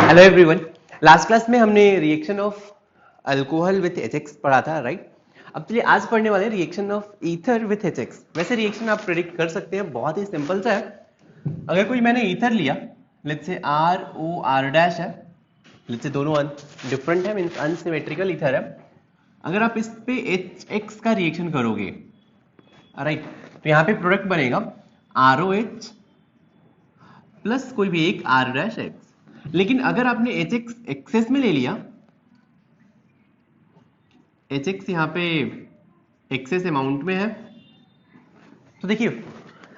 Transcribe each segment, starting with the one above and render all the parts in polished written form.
Hello everyone. Last class में हमने reaction of alcohol with hx पढ़ा था, राइट। अब चलिए आज पढ़ने वाले reaction of ether with hx. वैसे रिएक्शन आप प्रेडिक्ट कर सकते हैं, बहुत ही सिंपल सा है। अगर कोई मैंने ईथर लिया, let's say R O R dash है, लेट्स से दोनों डिफरेंट है, मींस अनसिमेट्रिकल ईथर है। अगर आप इस पे एच एक्स का रिएक्शन करोगे, राइट, तो यहाँ पे प्रोडक्ट बनेगा आर ओ एच प्लस कोई भी एक आर डैश एक्स। लेकिन अगर आपने एच एक्स एक्सेस में ले लिया, एच एक्स यहाँ पे एक्सेस अमाउंट में है, तो देखिए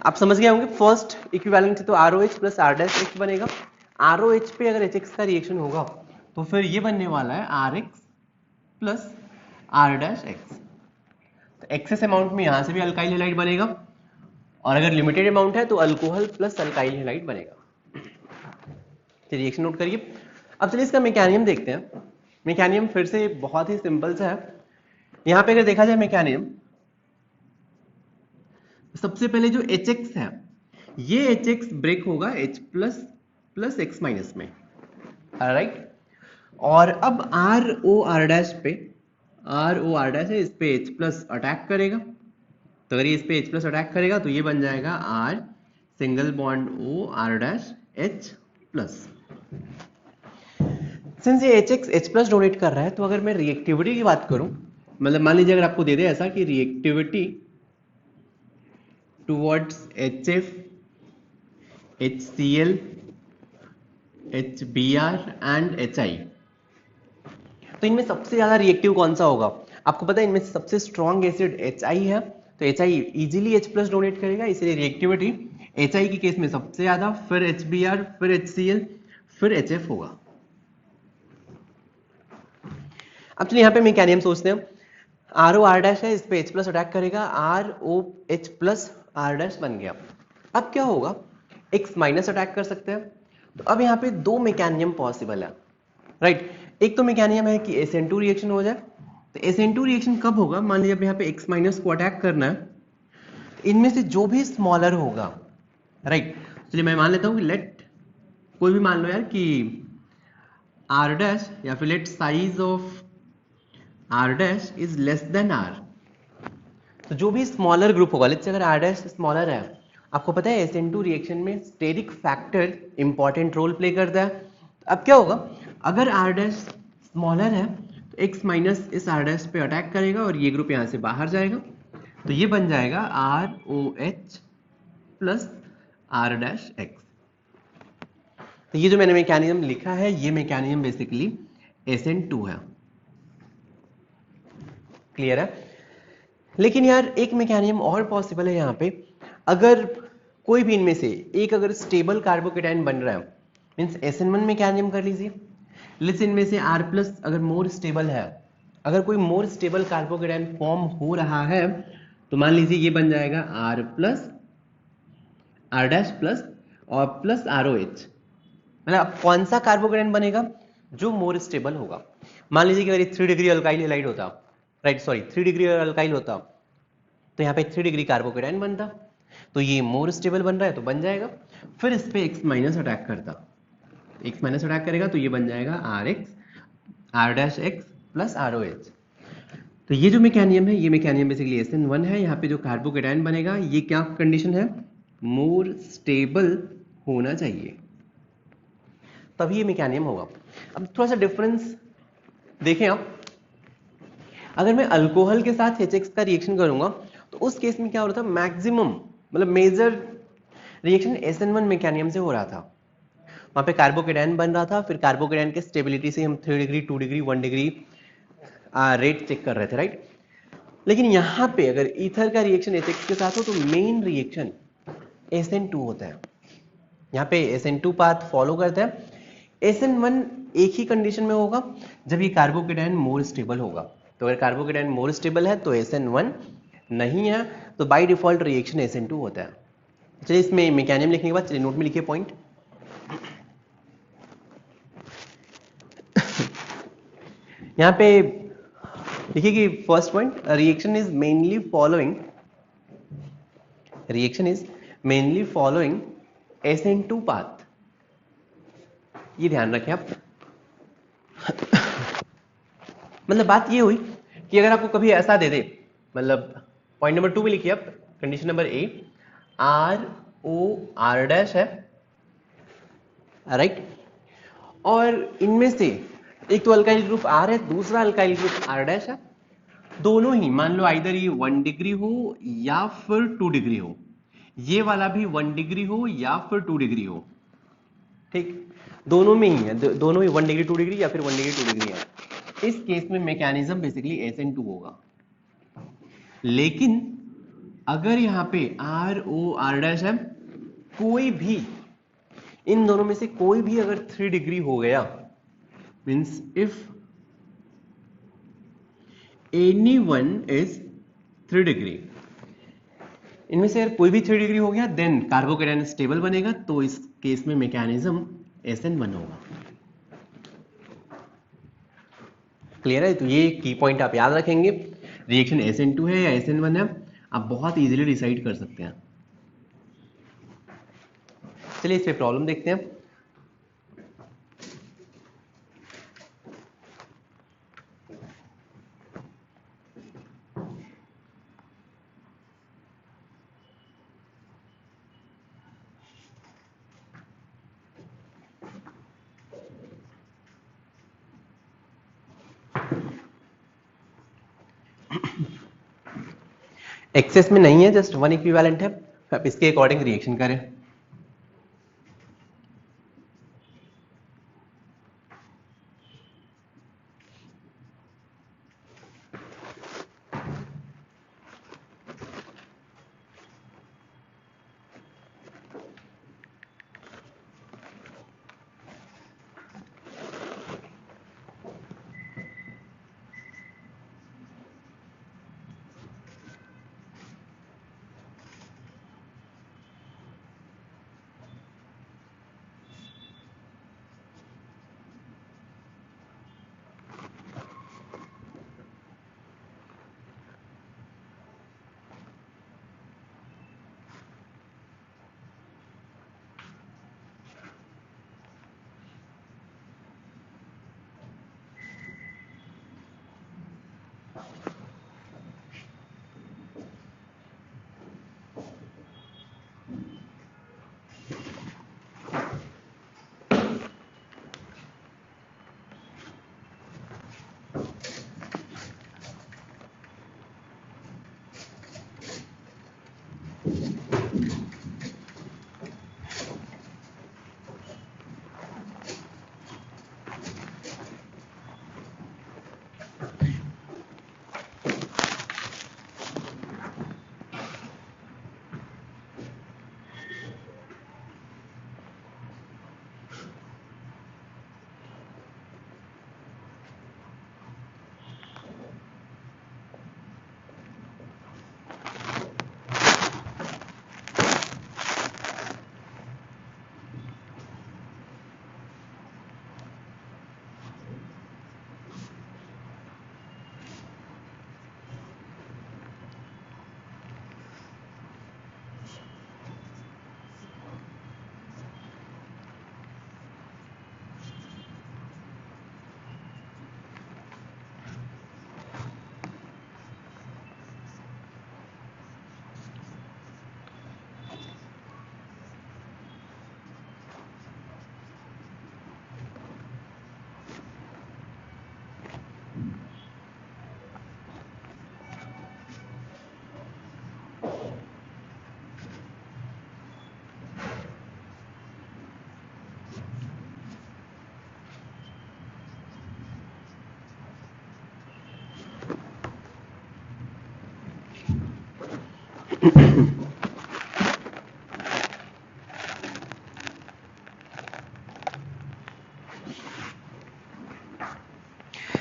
आप समझ गए होंगे। फर्स्ट इक्विवेलेंट तो R O H plus R dash X बनेगा। आर ओ एच पे अगर एच एक्स का रिएक्शन होगा तो फिर ये बनने वाला है R X plus R dash X. तो एक्सेस अमाउंट में यहां से भी अल्काइल हैलाइड बनेगा, और अगर लिमिटेड अमाउंट है तो अल्कोहल प्लस अल्काइल हैलाइड बनेगा। रिएक्शन नोट करिए। अब चलिए इसका मैकेनिज्म देखते हैं। मैकेनिज्म फिर से बहुत ही सिंपल सा है। यहां पे अगर देखा जाए मैकेनिज्म, सबसे पहले जो HX है, ये HX ब्रेक होगा H plus plus x minus में, राइट। और अब आर ओ आर डैश पे, आर ओ आर डैश है, इस पे H प्लस अटैक करेगा। तो अगर ये इस पे H प्लस अटैक करेगा तो ये बन जाएगा R single bond O R dash H plus. Since ये HX H प्लस डोनेट कर रहा है, तो अगर मैं रिएक्टिविटी की बात करूं, मतलब मान लीजिए अगर आपको दे दे ऐसा कि reactivity towards HF HCl HBr and HI, तो इनमें सबसे ज्यादा रिएक्टिव कौन सा होगा? आपको पता है इनमें से सबसे स्ट्रॉन्ग एसिड HI है, तो HI easily H plus donate करेगा, इसलिए रिएक्टिविटी HI की केस में सबसे ज्यादा, फिर HBr, फिर HCl, फिर HF होगा। अब चलिए यहाँ पे मैकेनिज्म सोचते हैं। आर ओ आर डैश है, इस पे H प्लस अटैक करेगा, R O H plus R dash बन गया। अब क्या होगा? X माइनस अटैक कर सकते हैं। तो अब यहाँ पे दो मैकेनिज्म पॉसिबल है, राइट। एक तो मैकेनिज्म है कि SN2 रिएक्शन हो जाए। तो SN2 रिएक्शन कब होगा? मान लीजिए अब यहाँ पे X माइनस को अटैक करना है, तो इनमें से जो भी स्मॉलर होगा, राइट। चलिए मैं मान लेता हूँ कि लेट कोई भी मान लो यार कि आर डैश, या फिर let size of R dash is less than R. तो जो भी स्मॉलर ग्रुप होगा, लेट्स से अगर आर डैश स्मॉलर है, आपको पता है SN2 रिएक्शन में steric factor important role play करता है। तो अब क्या होगा? अगर आर डैश स्मॉलर है तो X माइनस इस आर डैश पे अटैक करेगा और ये ग्रुप यहां से बाहर जाएगा, तो ये बन जाएगा R O H plus R dash X. तो ये जो मैंने मैकेनिज्म लिखा है, ये मैकेनिज्म बेसिकली SN2 है। क्लियर है? लेकिन यार एक मैकेनिज्म और पॉसिबल है यहाँ पे। अगर कोई भी इनमें से एक अगर स्टेबल कार्बोकेटाइन बन रहा है, मींस SN1 मैकेनिज्म कर लीजिए, लेट्स इनमें से R प्लस अगर मोर स्टेबल है, अगर कोई मोर स्टेबल कार्बोकेटाइन फॉर्म हो रहा है, तो मान लीजिए ये बन जाएगा R plus R dash plus और प्लस ROH। मतलब अब कौन सा कार्बोकेटाइन बनेगा? जो मोर स्टेबल होगा। मान लीजिए कि अगर 3 डिग्री अल्काइल हैलाइड होता, राइट, सॉरी 3 डिग्री अल्काइल होता, तो यहाँ पे 3 डिग्री कार्बोकेटाइन बनता, तो ये मोर स्टेबल बन रहा है तो बन जाएगा। फिर इस पे X माइनस अटैक करता, X माइनस अटैक करेगा तो ये बन जाएगा RX R dash X plus ROH। तो ये जो मैकेनिज्म है, ये मैकेनिज्म बेसिकली SN1 है। यहाँ पे जो कार्बोकेटाइन बनेगा, ये क्या कंडीशन है? मोर स्टेबल होना चाहिए, तभी ये मैकेनिज्म होगा। अब थोड़ा सा डिफरेंस देखें आप। अगर मैं अल्कोहल के साथ HX का रिएक्शन करूंगा, तो उस केस में क्या हो रहा था? मैक्सिमम मतलब मेजर रिएक्शन SN1 मैकेनिज्म से हो रहा था। वहां पे कार्बोकेटाइन बन रहा था, फिर कार्बोकेटाइन के स्टेबिलिटी से हम 3 degree 2 degree 1 degree rate check कर रहे थे, राइट। लेकिन यहाँ पे अगर ईथर का रिएक्शन HX के साथ हो तो मेन रिएक्शन SN2 होता है। यहाँ पे SN2 पाथ फॉलो करता है। SN1 एक ही कंडीशन में होगा, जब ये कार्बोकेटाइन मोर स्टेबल होगा। तो अगर कार्बोकेटाइन मोर स्टेबल है तो SN1 नहीं है, तो बाय डिफॉल्ट रिएक्शन SN2 होता है। चलिए इसमें मैकेनिज्म लिखने के बाद चलिए नोट में लिखिए पॉइंट। यहाँ पे देखिए कि first point, reaction is mainly following SN2 path. ये ध्यान रखें आप। मतलब बात ये हुई कि अगर आपको कभी ऐसा दे दे, मतलब पॉइंट नंबर 2 में लिखिए आप, condition number A, ROR dash है, राइट, और इनमें से एक तो अल्काइल ग्रुप R है, दूसरा अल्काइल ग्रुप R डैश है, दोनों ही मान लो आइदर ये 1 डिग्री हो या फिर 2 डिग्री हो, ये वाला भी 1 डिग्री हो या फिर 2 डिग्री हो, ठीक, दोनों में ही है, दोनों ही 1 डिग्री 2 डिग्री या फिर 1 डिग्री 2 डिग्री है। इस केस में मैकेनिज्म बेसिकली SN2 होगा। लेकिन अगर यहां पे ROR डैश है, कोई भी इन दोनों में से कोई भी अगर 3 डिग्री हो गया, means if anyone is 3 degree, इनमें से अगर कोई भी 3 डिग्री हो गया देन कार्बोकेटायन स्टेबल बनेगा, तो इस केस में मैकेनिज्म SN1 होगा। क्लियर है? तो ये की पॉइंट आप याद रखेंगे, रिएक्शन SN2 है या SN1 है, आप बहुत इजीली डिसाइड कर सकते हैं। चलिए इस पे प्रॉब्लम देखते हैं। एक्सेस में नहीं है, जस्ट 1 इक्विवेलेंट है, आप इसके अकॉर्डिंग रिएक्शन करें।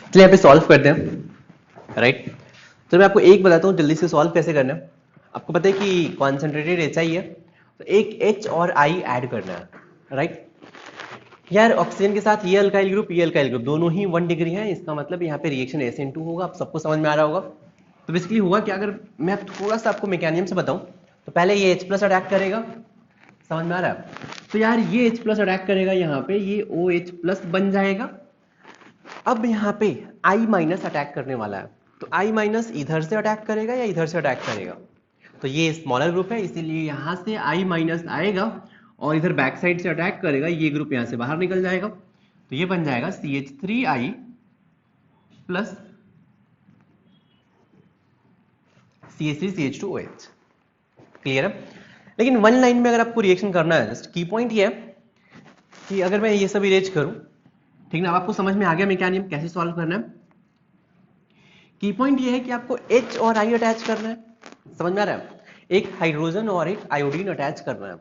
चलिए यहाँ पे सॉल्व करते हैं, राइट। तो मैं आपको एक बताता हूँ जल्दी से सॉल्व कैसे करना है। आपको पता है कि कॉन्सेंट्रेटेड HI है, तो एक H और I ऐड करना है, राइट। यार ऑक्सीजन के साथ ये अल्काइल ग्रुप दोनों ही 1 डिग्री है, इसका मतलब यहाँ पे रिएक्शन SN2 होगा। आप सबको समझ में आ रहा होगा। तो बेसिकली होगा कि अगर मैं थोड़ा सा आपको मैकेनिज्म से बताऊं, तो पहले ये H+ अटैक करेगा, समझ में आ रहा है। तो यार ये H प्लस अटैक करेगा यहाँ पे, ये OH प्लस बन जाएगा। अब यहाँ पे I माइनस अटैक करने वाला है, तो I माइनस इधर से अटैक करेगा या इधर से अटैक करेगा? तो ये स्मॉलर ग्रुप है, इसीलिए यहाँ से I माइनस आएगा और इधर बैक साइड से अटैक करेगा, ये ग्रुप यहाँ से बाहर निकल जाएगा। तो ये बन जाएगा CH3I प्लस CH3CH2OH। क्लियर है? लेकिन वन लाइन में अगर आपको रिएक्शन करना है, जस्ट की पॉइंट ये है कि अगर मैं ये सब इरेज करूं, ठीक ना, आपको समझ में आ गया मैकेनिज्म कैसे सॉल्व करना है। की पॉइंट ये है कि आपको H और I अटैच करना है, समझ में आ रहा है? एक हाइड्रोजन और एक आयोडीन अटैच करना है।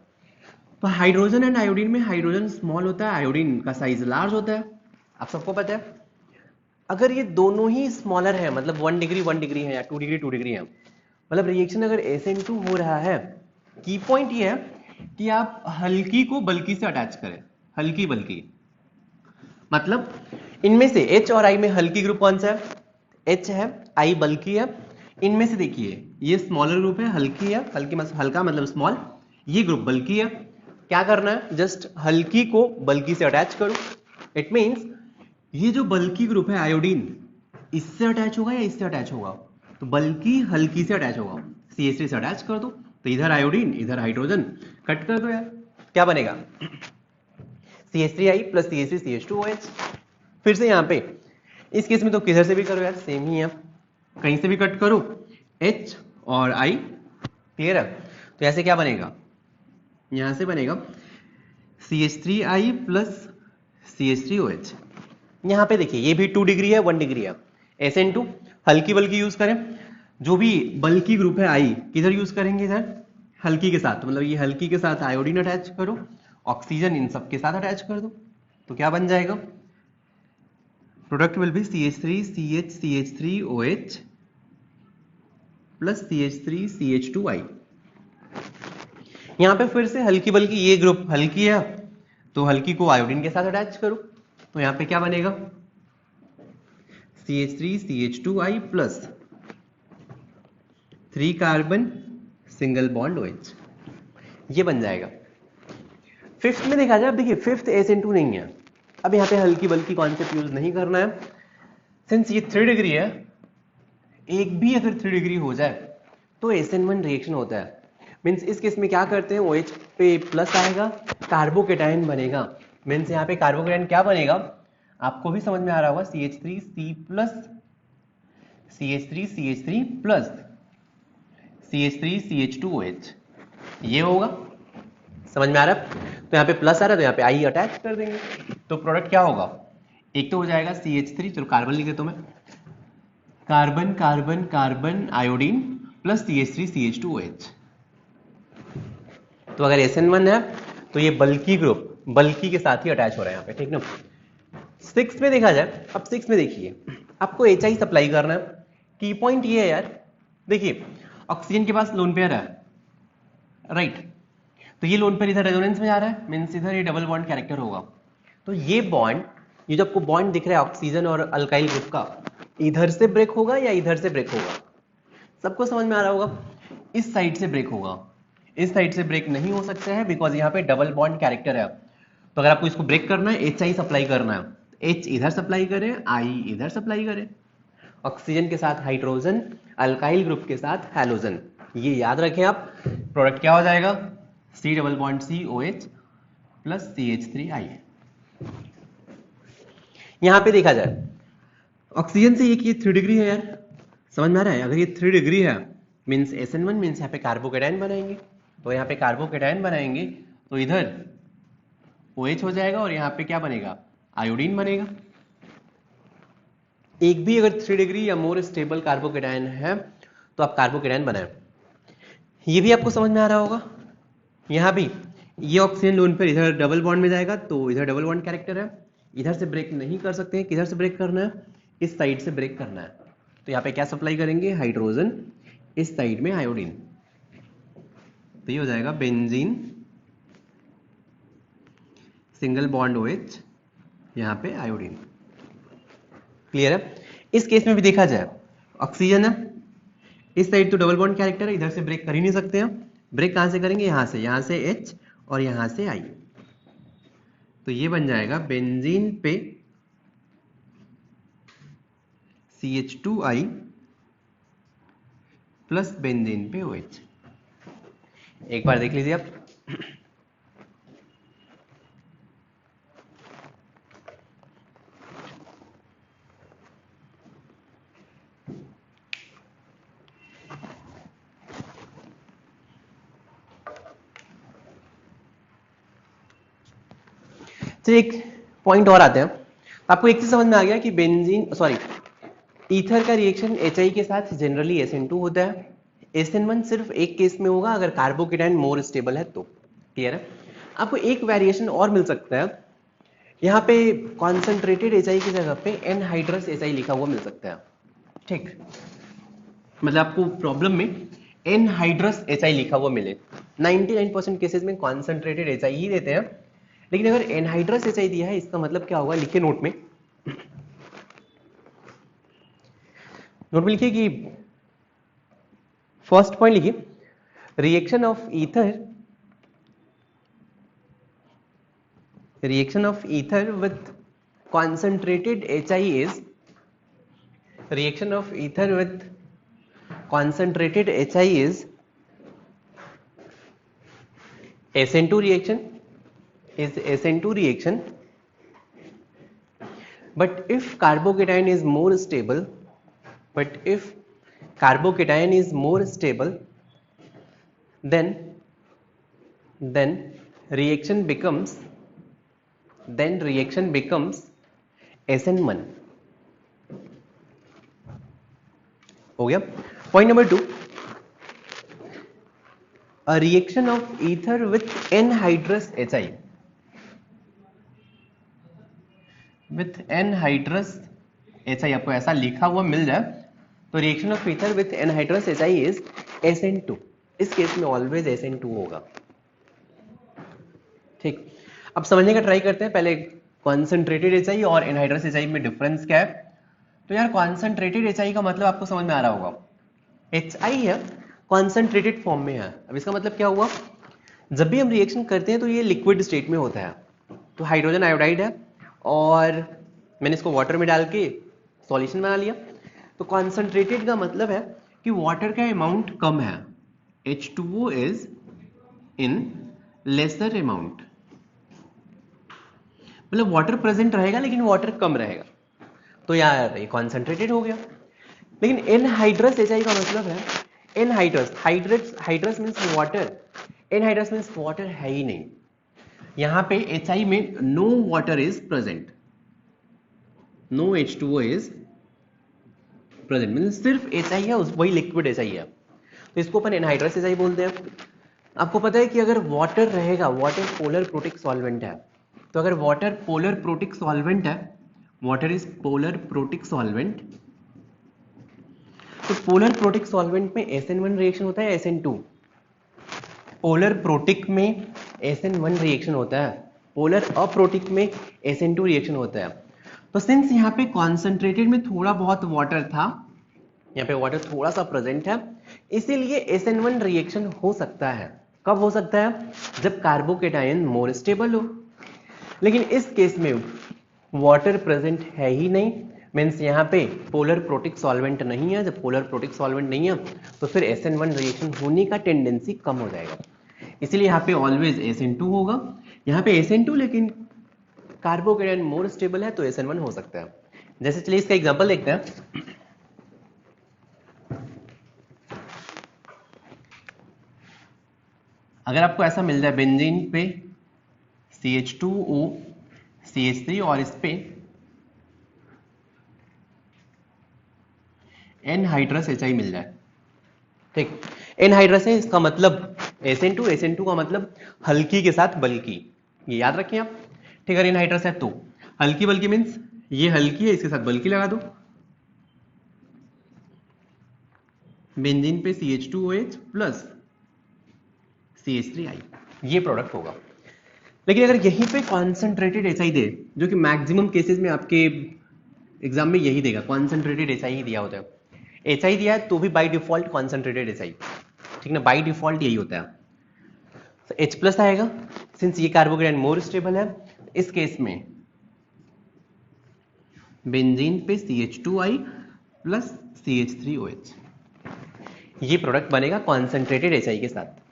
तो हाइड्रोजन एंड आयोडीन में हाइड्रोजन स्मॉल होता है, आयोडीन का साइज लार्ज होता है, आप सबको पता है। अगर ये दोनों ही स्मॉलर है, मतलब 1 डिग्री 1 डिग्री है या 2 डिग्री 2 डिग्री है, मतलब रिएक्शन अगर SN2 हो रहा है, की पॉइंट ये है कि आप हल्की को बल्की से अटैच करें, हल्की बल्की। मतलब इनमें से H और I में हल्की ग्रुप कौन सा है? H है, I बल्की है। इनमें से देखिए ये स्मॉलर ग्रुप है, हल्की है, हल्की मतलब हल्का मतलब स्मॉल, ये ग्रुप बल्की है। क्या करना है? जस्ट हल्की को बल्की से अटैच करो। इट मींस ये जो बल्की ग्रुप है आयोडीन, इससे अटैच होगा या इससे अटैच होगा? तो बल्की हल्की से अटैच होगा, CH3 से अटैच कर दो। तो इधर आयोडीन इधर हाइड्रोजन, कट कर दो यार, क्या बनेगा? CH3I plus CH3CH2OH। फिर से यहाँ पे इस केस में तो किधर से भी करो यार, सेम ही है, कहीं से भी कट करो, H और I। क्लियर है? तो ऐसे क्या बनेगा? यहां से बनेगा CH3I प्लस CH3OH। यहां पे देखिए ये भी 2 डिग्री है 1 डिग्री है, SN2 हल्की बल्की यूज करें। जो भी बल्की ग्रुप है I किधर यूज करेंगे? इधर हल्की के साथ, मतलब ये हल्की के साथ आयोडीन अटैच करो, ऑक्सीजन इन सब के साथ अटैच कर दो। तो क्या बन जाएगा? Product will be CH3CH3OH plus CH3CH2I। यहां पे फिर से हल्की बल्की, ये ग्रुप हल्की है तो हल्की को आयोडीन के साथ अटैच करो। तो यहां पे क्या बनेगा? CH3CH2I plus 3 carbon single bond OH, ये बन जाएगा। फिफ्थ में देखा जाए, अब देखिए फिफ्थ SN2 नहीं है, अब यहाँ पे हल्की बल्की कॉन्सेप्ट यूज नहीं करना है। सिंस ये 3 डिग्री है, एक भी अगर 3 डिग्री हो जाए तो SN1 रिएक्शन होता है। मीन्स इस केस में क्या करते हैं, OH पे प्लस आएगा, कार्बोकेटाइन बनेगा। मीन्स यहाँ पे कार्बोकेटाइन क्या बनेगा, आपको भी समझ में आ रहा होगा, CH3C plus CH3CH3 plus CH3CH2OH, ये होगा। समझ में आ रहा है? तो यहाँ पे प्लस आ रहा है तो यहाँ पे I अटैच कर देंगे, तो प्रोडक्ट क्या होगा? एक तो हो जाएगा CH3, चलो कार्बन लिख देता हूं मैं, carbon carbon carbon iodine plus CH3CH2OH। तो अगर SN1 है तो ये बल्की ग्रुप बल्की के साथ ही अटैच हो रहा है यहाँ पे, ठीक ना। 6 में देखा जाए, अब 6 में देखिए आपको HI सप्लाई करना है। की पॉइंट ये है यार, देखिए ऑक्सीजन के पास लोन पेयर है, राइट, तो ये लोन पेयर इधर रेजोनेंस में जा रहा है, मींस इधर ये डबल बॉन्ड कैरेक्टर होगा। तो ये बॉन्ड, ये जो आपको बॉन्ड दिख रहा है ऑक्सीजन और अल्काइल ग्रुप का, इधर से ब्रेक होगा या इधर से ब्रेक होगा? सबको समझ में आ रहा होगा, इस साइड से ब्रेक होगा। इस साइड से ब्रेक नहीं हो सकता है बिकॉज यहाँ पे डबल बॉन्ड कैरेक्टर है। तो अगर आपको इसको ब्रेक करना है, HI सप्लाई करना है, H इधर सप्लाई करे, I इधर सप्लाई करे, ऑक्सीजन के साथ हाइड्रोजन, अल्काइल ग्रुप के साथ हैलोजन, ये याद रखें आप। प्रोडक्ट क्या हो जाएगा? C double bond COH plus CH3I। यहां पे देखा जाए ऑक्सीजन से ये 3 डिग्री है यार, समझ में आ रहा है? अगर ये 3 डिग्री है मींस SN1 मींस यहाँ पे कार्बोकेटाइन बनाएंगे, तो यहाँ पे कार्बोकेटाइन बनाएंगे तो इधर OH हो जाएगा और यहाँ पे क्या बनेगा? आयोडीन बनेगा। एक भी अगर 3 डिग्री या मोर स्टेबल कार्बोकेटाइन है तो आप कार्बोकेटाइन बनाएं। ये भी आपको समझ में आ रहा होगा। यहाँ भी ये ऑक्सीजन लोन पर इधर डबल बॉन्ड में जाएगा तो इधर डबल बॉन्ड कैरेक्टर है, इधर से ब्रेक नहीं कर सकते हैं। किधर से ब्रेक करना है? इस साइड से ब्रेक करना है। तो यहाँ पे क्या सप्लाई करेंगे? हाइड्रोजन, इस साइड में आयोडीन, तो ये हो जाएगा बेंजीन सिंगल बॉन्ड OH, यहाँ पे आयोडीन। क्लियर है? इस केस में भी देखा जाए ऑक्सीजन है, इस साइड तो डबल बॉन्ड कैरेक्टर है, इधर से ब्रेक कर ही नहीं सकते हैं। ब्रेक कहां से करेंगे? यहाँ से H और यहाँ से I। तो ये बन जाएगा बेंजीन पे CH2I प्लस बेंजीन पे OH। एक बार देख लीजिए आप। चलिए एक पॉइंट और आते हैं। आपको एक चीज समझ में आ गया कि बेंजीन सॉरी ईथर का रिएक्शन HI के साथ जनरली SN2 होता है। SN1 सिर्फ एक केस में होगा अगर कार्बोकेटाइन मोर स्टेबल है तो। क्लियर है? आपको एक वेरिएशन और मिल सकता है, यहाँ पे कॉन्सेंट्रेटेड HI की जगह पे एनहाइड्रस HI लिखा हुआ मिल सकता है। ठीक, मतलब आपको प्रॉब्लम में एनहाइड्रस HI लिखा हुआ मिले। 99% केसेस में कॉन्सेंट्रेटेड HI ही देते हैं, लेकिन अगर एनहाइड्रस HI दिया है इसका मतलब क्या होगा, लिखिए नोट में। नोट में लिखिए कि फर्स्ट पॉइंट लिखिए, reaction of ether with concentrated HI is SN2 reaction, but if carbocation is more stable, then reaction becomes SN1। हो गया। Point number 2, a reaction of ether with anhydrous HI आपको ऐसा लिखा हुआ मिल जाए तो reaction of ether with anhydrous HI is SN2। इस case में ऑलवेज SN2 होगा। ठीक, अब समझने का ट्राई करते हैं। पहले कॉन्सेंट्रेटेड HI और एनहाइड्रस HI में डिफरेंस क्या है। तो यार कॉन्सेंट्रेटेड HI का मतलब आपको समझ में आ रहा होगा, HI है कॉन्सेंट्रेटेड फॉर्म में है। अब इसका मतलब क्या हुआ, जब भी हम रिएक्शन करते हैं तो ये लिक्विड स्टेट में होता है। तो हाइड्रोजन आयोडाइड है और मैंने इसको वाटर में डाल के सॉल्यूशन बना लिया। तो कॉन्सेंट्रेटेड का मतलब है कि वाटर का अमाउंट कम है, H2O is in lesser amount, मतलब वाटर प्रेजेंट रहेगा लेकिन वाटर कम रहेगा। तो यार ये कॉन्सेंट्रेटेड हो गया। लेकिन एनहाइड्रस HI का मतलब है, hydrous means water, anhydrous means water है ही नहीं। यहां पे HI में no water is present, no H2O is present, means सिर्फ HI है, वही लिक्विड HI है। तो इसको अपन एनहाइड्रस HI बोलते हैं। आपको पता है कि अगर वाटर रहेगा, वाटर पोलर प्रोटिक सॉल्वेंट है, तो अगर वाटर पोलर प्रोटिक सॉल्वेंट है, water is polar protic solvent, तो पोलर प्रोटिक सॉल्वेंट में SN1 रिएक्शन होता है SN2। पोलर प्रोटिक में SN1 रिएक्शन होता है, पोलर अप्रोटिक में SN2 रिएक्शन होता है। तो सिंस यहाँ पे कॉन्सेंट्रेटेड में थोड़ा बहुत वाटर था, यहाँ पे वाटर थोड़ा सा प्रेजेंट है, इसीलिए SN1 रिएक्शन हो सकता है। कब हो सकता है, जब कार्बोकेटायन मोर स्टेबल हो। लेकिन इस केस में वाटर प्रेजेंट है ही नहीं, मीन्स यहाँ पे पोलर प्रोटिक सॉल्वेंट नहीं है। जब पोलर प्रोटिक सॉल्वेंट नहीं है तो फिर SN1 रिएक्शन होने का टेंडेंसी कम हो जाएगा, इसीलिए यहाँ पे ऑलवेज SN2 होगा। यहाँ पे SN2 लेकिन कार्बोकेटायन मोर स्टेबल है तो SN1 हो सकता है। जैसे चलिए इसका एग्जांपल देखते हैं। अगर आपको ऐसा मिल जाए बेंजीन पे CH2O CH3 और इस पे एनहाइड्रस HI मिल जाए, ठीक, एनहाइड्रस है इसका मतलब SN2 का मतलब हल्की के साथ बल्की, ये याद रखें आप। ठीक, अगर एनहाइड्रस है तो हल्की बल्की मीन्स ये हल्की है, इसके साथ बल्की लगा दो, बेंजीन पे CH2OH प्लस CH3I, ये प्रोडक्ट होगा। लेकिन अगर यहीं पे कॉन्सेंट्रेटेड HI दे, जो कि मैक्सिमम केसेस में आपके एग्जाम में यही देगा, कॉन्सेंट्रेटेड HI ही दिया होता है। HI दिया है तो भी बाय डिफॉल्ट कॉन्सेंट्रेटेड HI, ठीक ना, बाय डिफॉल्ट यही होता है। तो H प्लस आएगा, सिंस ये कार्बोकेटायन मोर स्टेबल है, इस केस में बेंजीन पे CH2I प्लस CH3OH, ये प्रोडक्ट बनेगा कॉन्सेंट्रेटेड HI के साथ।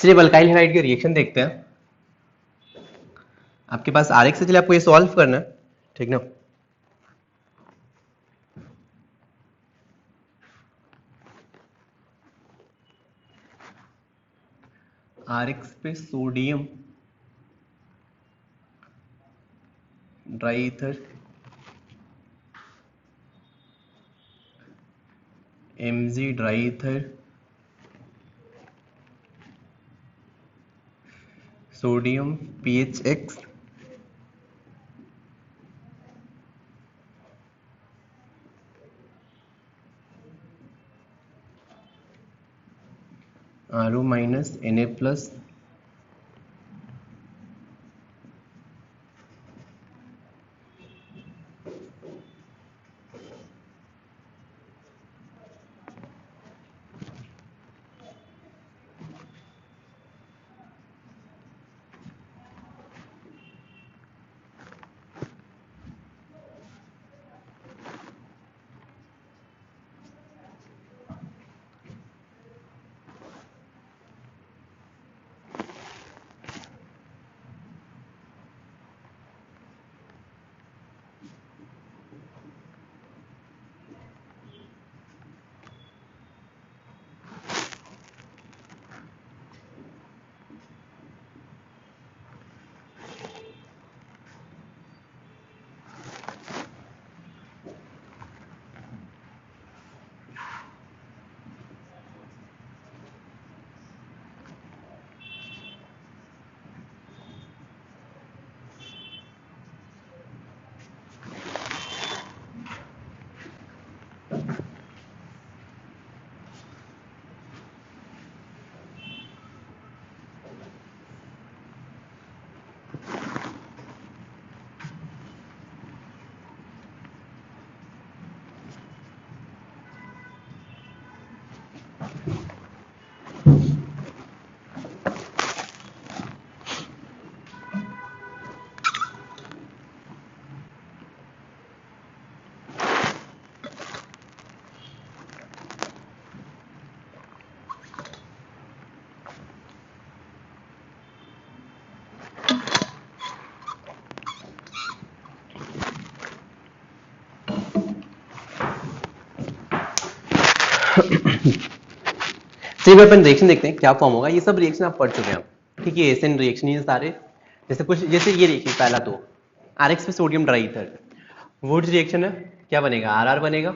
चलिए अल्काइल हैलाइड के रिएक्शन देखते हैं। आपके पास RX है, चलिए आपको ये सॉल्व करना है, ठीक ना। RX पे sodium dry ether, Mg dry ether, sodium PHX, RO minus Na plus, चलिए अपन रिएक्शन देखते हैं क्या फॉर्म होगा। ये सब रिएक्शन आप पढ़ चुके हैं, ठीक है। एसएन रिएक्शन ये सारे, जैसे कुछ जैसे ये रिएक्शन पहला तो RX पे sodium dry ether, Wurtz reaction है, क्या बनेगा RR बनेगा।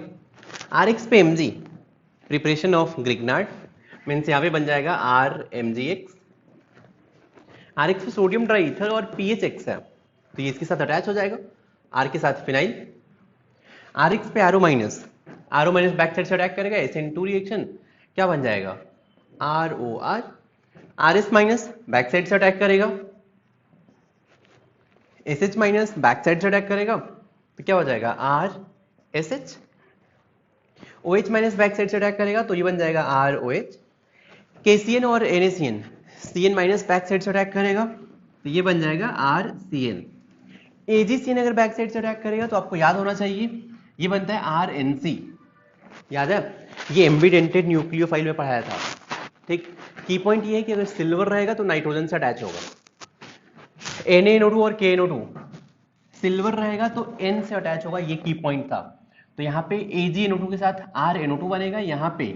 RX पे Mg, preparation of Grignard, means यहाँ पे बन जाएगा RMgX। RX पे सोडियम ड्राई ईथर और PHX है, तो ये इसके साथ अटैच हो जाएगा R के साथ फिनाइल। RX पे RO minus, RO minus back side से अटैक करेगा, SN2 रिएक्शन, क्या बन जाएगा ROR। RS minus back side से अटैक करेगा, SH माइनस बैक साइड से अटैक करेगा, तो क्या हो जाएगा RSH। OH minus back side से अटैक करेगा, तो ये बन जाएगा ROH। KCN और NaCN, CN minus back side से अटैक करेगा, तो ये बन जाएगा RCN। AgCN अगर बैक साइड से अटैक करेगा तो आपको याद होना चाहिए ये बनता है RNC। याद है, ये एम्बिडेंटेड न्यूक्लियोफाइल में पढ़ाया था, ठीक। की पॉइंट ये है कि अगर सिल्वर रहेगा तो नाइट्रोजन से अटैच होगा, NaNO2 और KNO2, सिल्वर रहेगा तो N से अटैच होगा, ये की पॉइंट था। तो यहाँ पे AgNO2 के साथ RNO2 बनेगा, यहाँ पे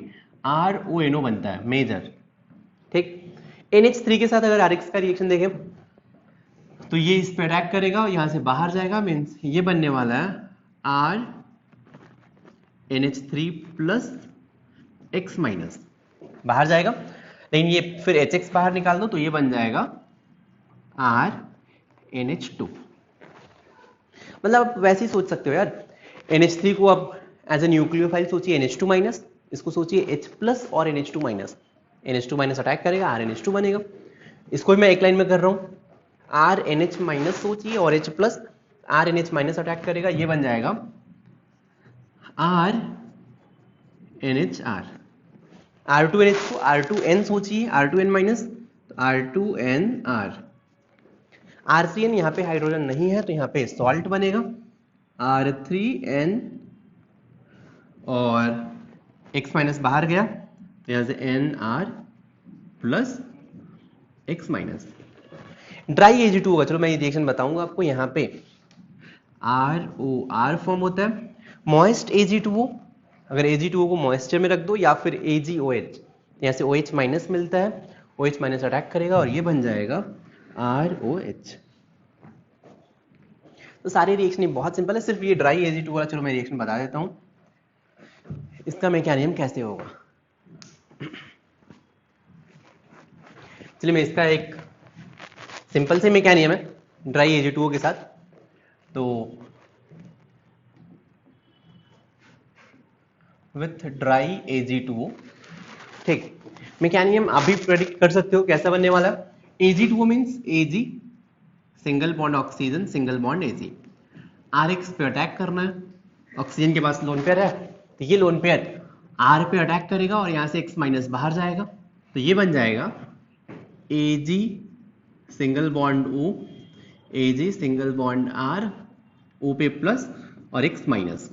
RONO बनता है मेजर, ठीक। NH3 के साथ अगर RX का रिएक्शन देखें तो ये इस पे अटैक करेगा और यहाँ से बाहर जाएगा, मीन्स ये बनने वाला है R NH3 plus X minus, बाहर जाएगा, लेकिन ये फिर HX बाहर निकाल दो तो ये बन जाएगा R NH2। मतलब आप वैसे ही सोच सकते हो यार, NH3 को आप एज ए न्यूक्लियोफाइल सोचिए NH2 माइनस, इसको सोचिए H प्लस और NH2 minus, NH2 minus attack करेगा R NH2 बनेगा। इसको भी मैं एक लाइन में कर रहा हूं, R NH माइनस सोचिए और H plus, R NH minus attack करेगा, ये बन जाएगा R NHR। R2NH को R2N सोचिए, R2N माइनस तो R2NR। R3N यहाँ पे हाइड्रोजन नहीं है तो यहाँ पे सॉल्ट बनेगा, R3N और X माइनस बाहर गया तो यहाँ से NR plus X minus. Dry Ag2 होगा, चलो मैं ये रिएक्शन बताऊंगा आपको। यहाँ पे ROR फॉर्म होता है, मॉइस्ट Ag2O, अगर Ag2O को मॉइस्चर में रख दो या फिर AgOH, यहाँ से OH माइनस मिलता है, OH माइनस अटैक करेगा और ये बन जाएगा ROH। तो सारे रिएक्शन बहुत सिंपल है, सिर्फ ये ड्राई Ag2 वाला चलो मैं रिएक्शन बता देता हूँ इसका मैकेनिज्म कैसे होगा। चलिए मैं इसका एक सिंपल से मैकेनिज्म है ड्राई Ag2O के साथ, तो विथ ड्राई Ag2O, ठीक, मैकेनिज्म अभी प्रेडिक्ट कर सकते हो कैसा बनने वाला है। Ag2O means Ag single bond oxygen single bond Ag, RX पे अटैक करना है, ऑक्सीजन के पास लोन पेयर है तो ये लोन पेयर R पे अटैक करेगा और यहां से X माइनस बाहर जाएगा तो ये बन जाएगा Ag single bond O, Ag single bond R, O पे प्लस और X माइनस।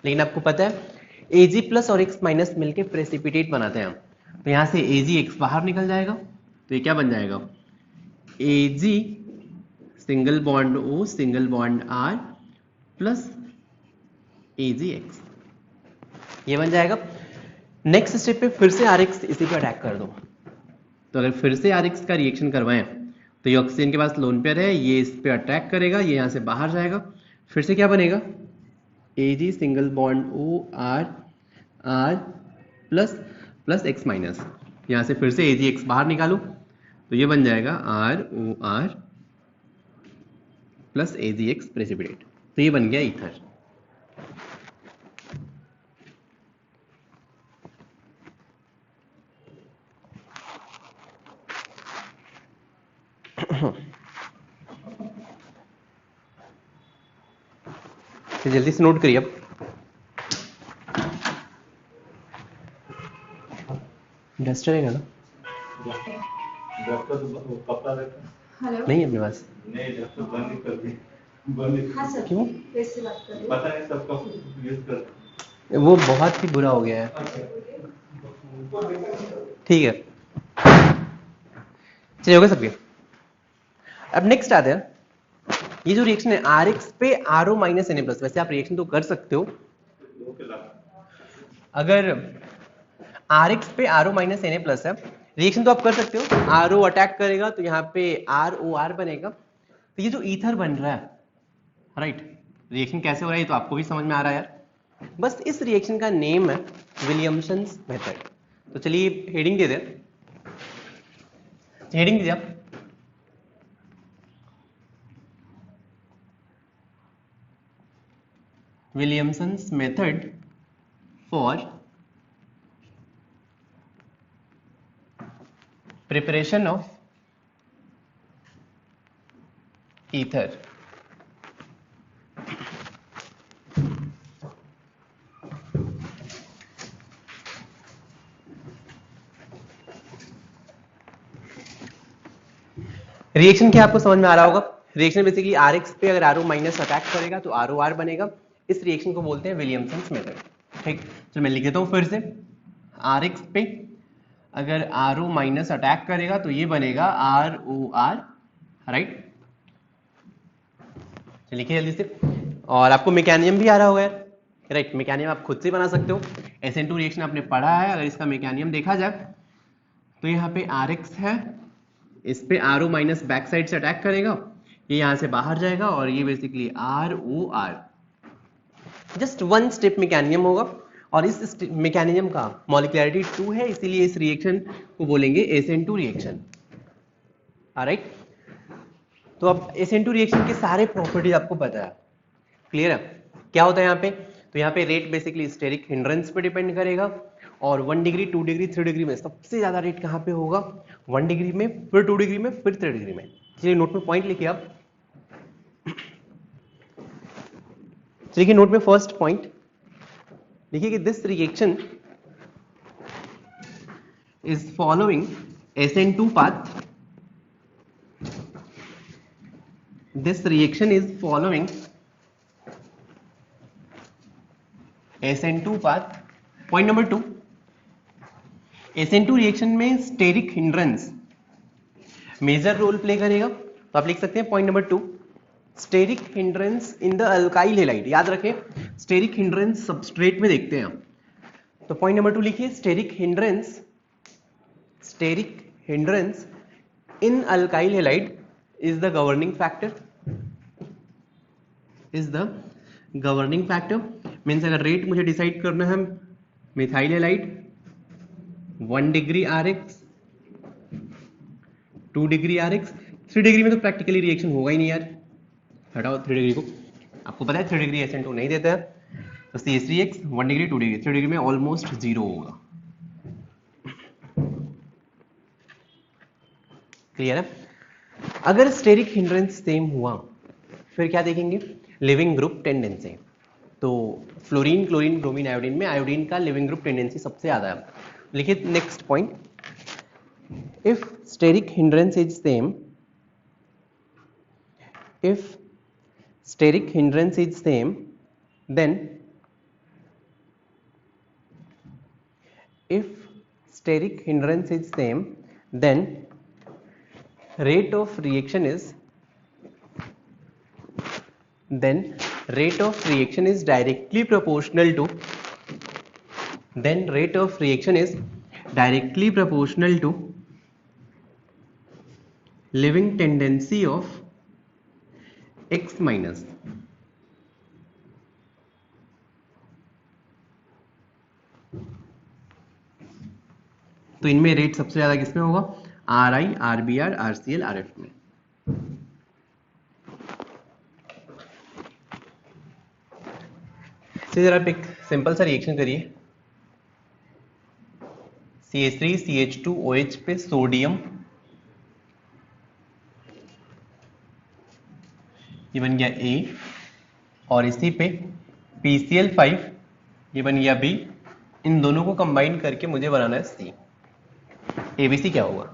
लेकिन आपको पता है Ag प्लस और X माइनस मिलके प्रेसिपिटेट बनाते हैं, तो यहां से AgX बाहर निकल जाएगा तो ये क्या बन जाएगा Ag single bond O single bond R plus AgX, ये बन जाएगा। नेक्स्ट स्टेप पे फिर से RX इसी पे अटैक कर दो, तो अगर फिर से RX का रिएक्शन करवाएं तो ये ऑक्सीजन के पास लोन पेयर है, ये इस पे अटैक करेगा, ये यहां से बाहर जाएगा, फिर से क्या बनेगा Ag single bond O R R plus plus X minus, यहां से फिर से AgX बाहर निकालो तो ये बन जाएगा ROR प्लस AgX प्रेसिपिटेट, तो ये बन गया ईथर। तो जल्दी से नोट करिए अब, डस्टर है ना, नहीं अपने पास, क्यों, पता नहीं सबका यूज कर, वो बहुत ही बुरा हो गया है, ठीक है चलिए होगा सबके। अब नेक्स्ट आते हैं, ये जो रिएक्शन है RX पे RO माइनस Na प्लस, वैसे आप रिएक्शन तो कर सकते हो, अगर RX पे RO माइनस Na प्लस है रिएक्शन तो आप कर सकते हो, RO अटैक करेगा तो यहाँ पे ROR बनेगा, तो ये जो ईथर बन रहा है राइट, रिएक्शन कैसे हो रहा है ये तो आपको भी समझ में आ रहा है यार, बस इस रिएक्शन का नेम है विलियमसन्स मेथड। तो चलिए हेडिंग दे दें, हेडिंग दीजिए आप, Williamson's method for preparation of ether। Reaction क्या आपको समझ में आ रहा होगा, रिएक्शन बेसिकली RX पे अगर RO माइनस अटैक करेगा तो ROR बनेगा, इस रिएक्शन को बोलते हैं विलियमसन्स मेथड। ठीक, चलो मैं लिख देता हूं फिर से, RX पे अगर RO माइनस अटैक करेगा तो ये बनेगा ROR, राइट, लिखिए जल्दी से। और आपको मैकेनिज्म भी आ रहा होगा राइट, मैकेनिज्म आप खुद से बना सकते हो, SN2 रिएक्शन आपने पढ़ा है, अगर इसका मैकेनिज्म देखा जाए तो यहाँ पे RX है, इस पे RO बैक साइड से अटैक करेगा, ये यहाँ से बाहर जाएगा और ये basically ROR just one step mechanism होगा और इस मैकेनिज्म का मॉलिक्युलरिटी 2 है, इसीलिए इस रिएक्शन को बोलेंगे SN2 रिएक्शन। ऑलराइट, तो अब SN2 रिएक्शन के सारे प्रॉपर्टीज आपको पता है, क्लियर है? क्या होता है यहाँ पे? तो यहाँ पे रेट बेसिकली स्टेरिक हिंड्रेंस पे डिपेंड करेगा और 1 डिग्री 2 डिग्री 3 डिग्री में सबसे ज्यादा रेट कहाँ पे होगा? 1 डिग्री में, फिर 2 डिग्री में, फिर 3 डिग्री में। चलिए नोट में पॉइंट लिखिए आप। देखिए नोट में फर्स्ट पॉइंट देखिए कि this reaction is following SN2 path. This reaction is following SN2 path. Point number 2, SN2 reaction में steric hindrance major role play करेगा, तो आप लिख सकते हैं point number 2, steric hindrance in the alkyl halide. याद रखें, स्टेरिक हिंड्रेंस सबस्ट्रेट में देखते हैं, तो पॉइंट नंबर 2 लिखिए, steric hindrance in alkyl halide is the governing factor, means अगर रेट मुझे डिसाइड करना है methyl halide 1 degree Rx 2 degree Rx, 3 degree में तो प्रैक्टिकली रिएक्शन होगा ही नहीं यार, हटाओ 3 डिग्री को, आपको पता है 3 डिग्री SN2 नहीं देता है, तो CH3X 1 डिग्री 2 डिग्री 3 डिग्री में ऑलमोस्ट जीरो होगा। क्लियर है? अगर स्टेरिक हिंड्रेंस सेम हुआ फिर क्या देखेंगे? Leaving group tendency. तो फ्लोरीन क्लोरीन ब्रोमीन आयोडीन में आयोडीन का लिविंग ग्रुप टेंडेंसी सबसे ज्यादा है। लिखिए next point, if steric hindrance is same, then rate of reaction is directly proportional to living tendency of X minus। तो इनमें rate सबसे ज्यादा किसमें होगा? RI, RBr, RCl, RF में। जरा आप एक सिंपल सा रिएक्शन करिए, CH3 CH2 OH पे सोडियम, ये बन गया A, और इसी पे PCl5 ये बन गया B। इन दोनों को कंबाइन करके मुझे बनाना है C। ABC क्या होगा?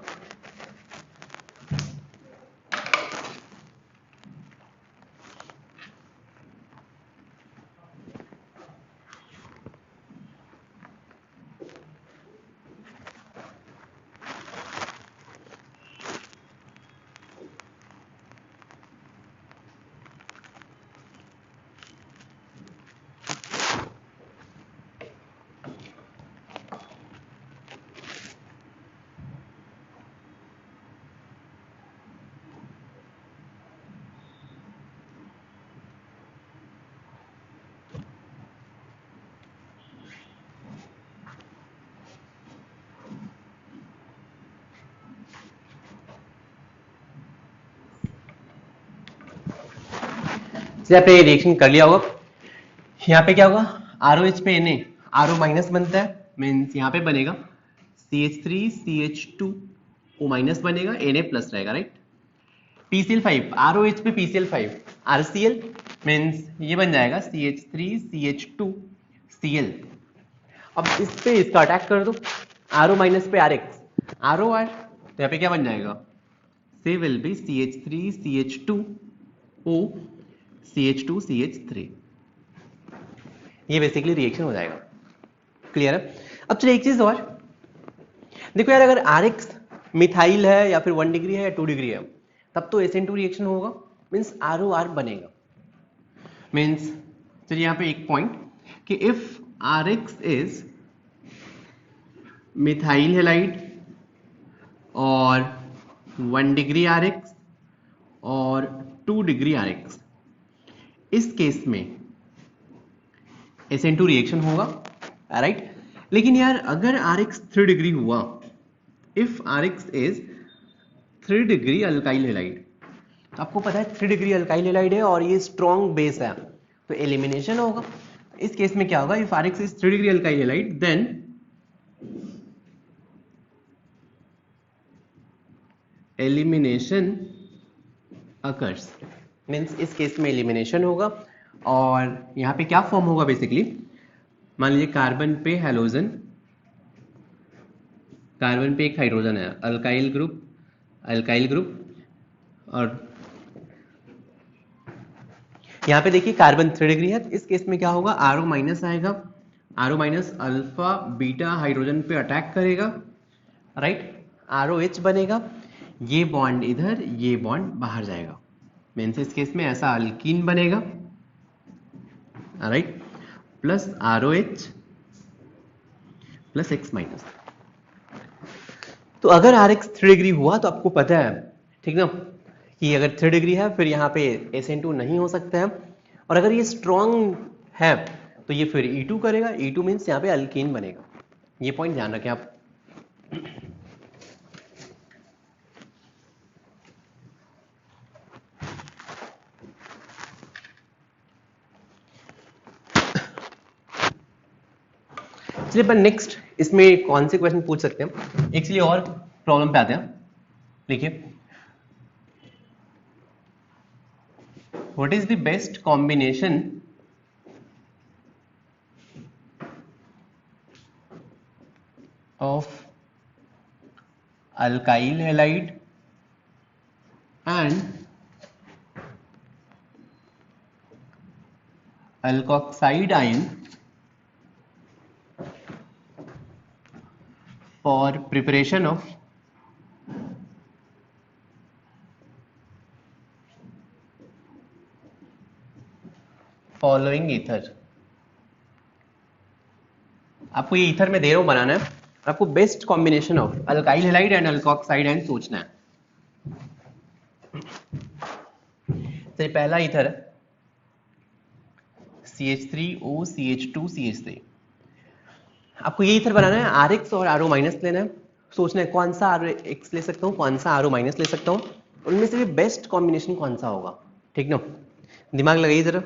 आपने ये रिएक्शन कर लिया होगा। यहाँ पे क्या होगा? ROH पे Na RO माइनस बनता है, मीन्स यहाँ पे बनेगा CH3 CH2 O माइनस बनेगा, Na प्लस रहेगा, राइट? PCl5 ROH पे PCl5 RCl मीन्स ये बन जाएगा CH3 CH2 Cl। अब इस पे इसका अटैक कर दो, RO माइनस पे RX RO R, तो यहाँ पे क्या बन जाएगा? C will be CH3 CH2 O CH2 CH3। ये बेसिकली रिएक्शन हो जाएगा। क्लियर है? अब चलिए एक चीज और देखो यार, अगर RX मिथाइल है या फिर 1 डिग्री है या 2 डिग्री है, तब तो SN2 रिएक्शन होगा, मीन्स ROR बनेगा। मीन्स चलिए यहाँ पे एक पॉइंट कि if RX is methyl halide और 1 डिग्री RX और 2 डिग्री RX, इस केस में SN2 रिएक्शन होगा, राइट। लेकिन यार अगर RX 3 डिग्री हुआ, if RX is 3 degree alkyl halide, तो आपको पता है 3 डिग्री अल्काइल हैलाइड है और ये स्ट्रॉन्ग बेस है, तो एलिमिनेशन होगा। इस केस में क्या होगा, if RX is 3 degree alkyl halide then elimination occurs, means इस केस में एलिमिनेशन होगा। और यहाँ पे क्या फॉर्म होगा बेसिकली, मान लीजिए कार्बन पे हैलोजन, कार्बन पे एक हाइड्रोजन है, अल्काइल ग्रुप, और यहाँ पे देखिए कार्बन 3 डिग्री है, इस केस में क्या होगा, आरओ माइनस आएगा, RO minus alpha beta hydrogen पे अटैक करेगा, राइट, ROH बनेगा, ये बॉन्ड इधर, ये बॉन्ड बाहर जाएगा, मीन्स इस केस में ऐसा अल्कीन बनेगा, right, plus ROH plus X minus. तो अगर RX 3 डिग्री हुआ तो आपको पता है, ठीक ना, कि अगर 3 डिग्री है फिर यहाँ पे SN2 नहीं हो सकता है, और अगर ये स्ट्रॉन्ग है तो ये फिर E2 करेगा, E2 मीन्स यहाँ पे अल्कीन बनेगा। ये पॉइंट ध्यान रखें आप। चलिए पर नेक्स्ट इसमें कौन से क्वेश्चन पूछ सकते हैं, एक चलिए और प्रॉब्लम पे आते हैं। देखिए, what is the best combination of alkyl halide and alkoxide ion for preparation of following ether। आपको ये ईथर में दे रहा हूं बनाना है, आपको best combination of alkyl halide and alkoxide ion सोचना है। तो पहला ईथर है CH3OCH2CH3। आपको ये ईथर बनाना है, RX और RO माइनस लेना है, सोचना है कौन सा RX ले सकता हूँ, कौन सा RO माइनस ले सकता हूँ, उनमें से भी बेस्ट कॉम्बिनेशन कौन सा होगा, ठीक ना, दिमाग लगाइए जरा।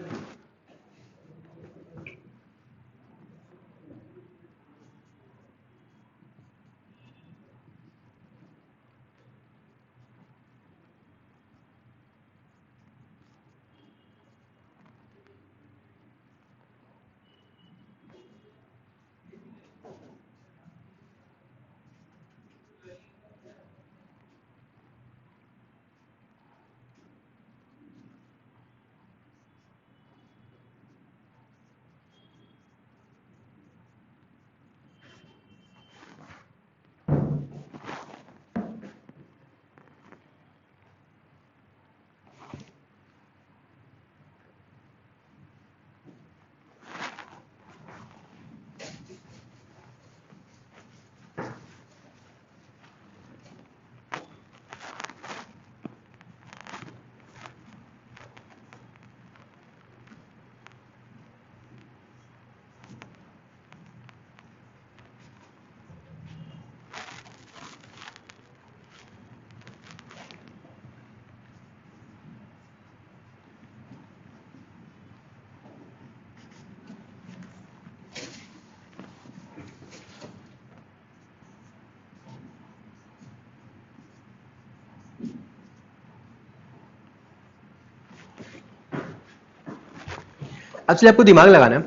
अब चलिए आपको दिमाग लगाना है,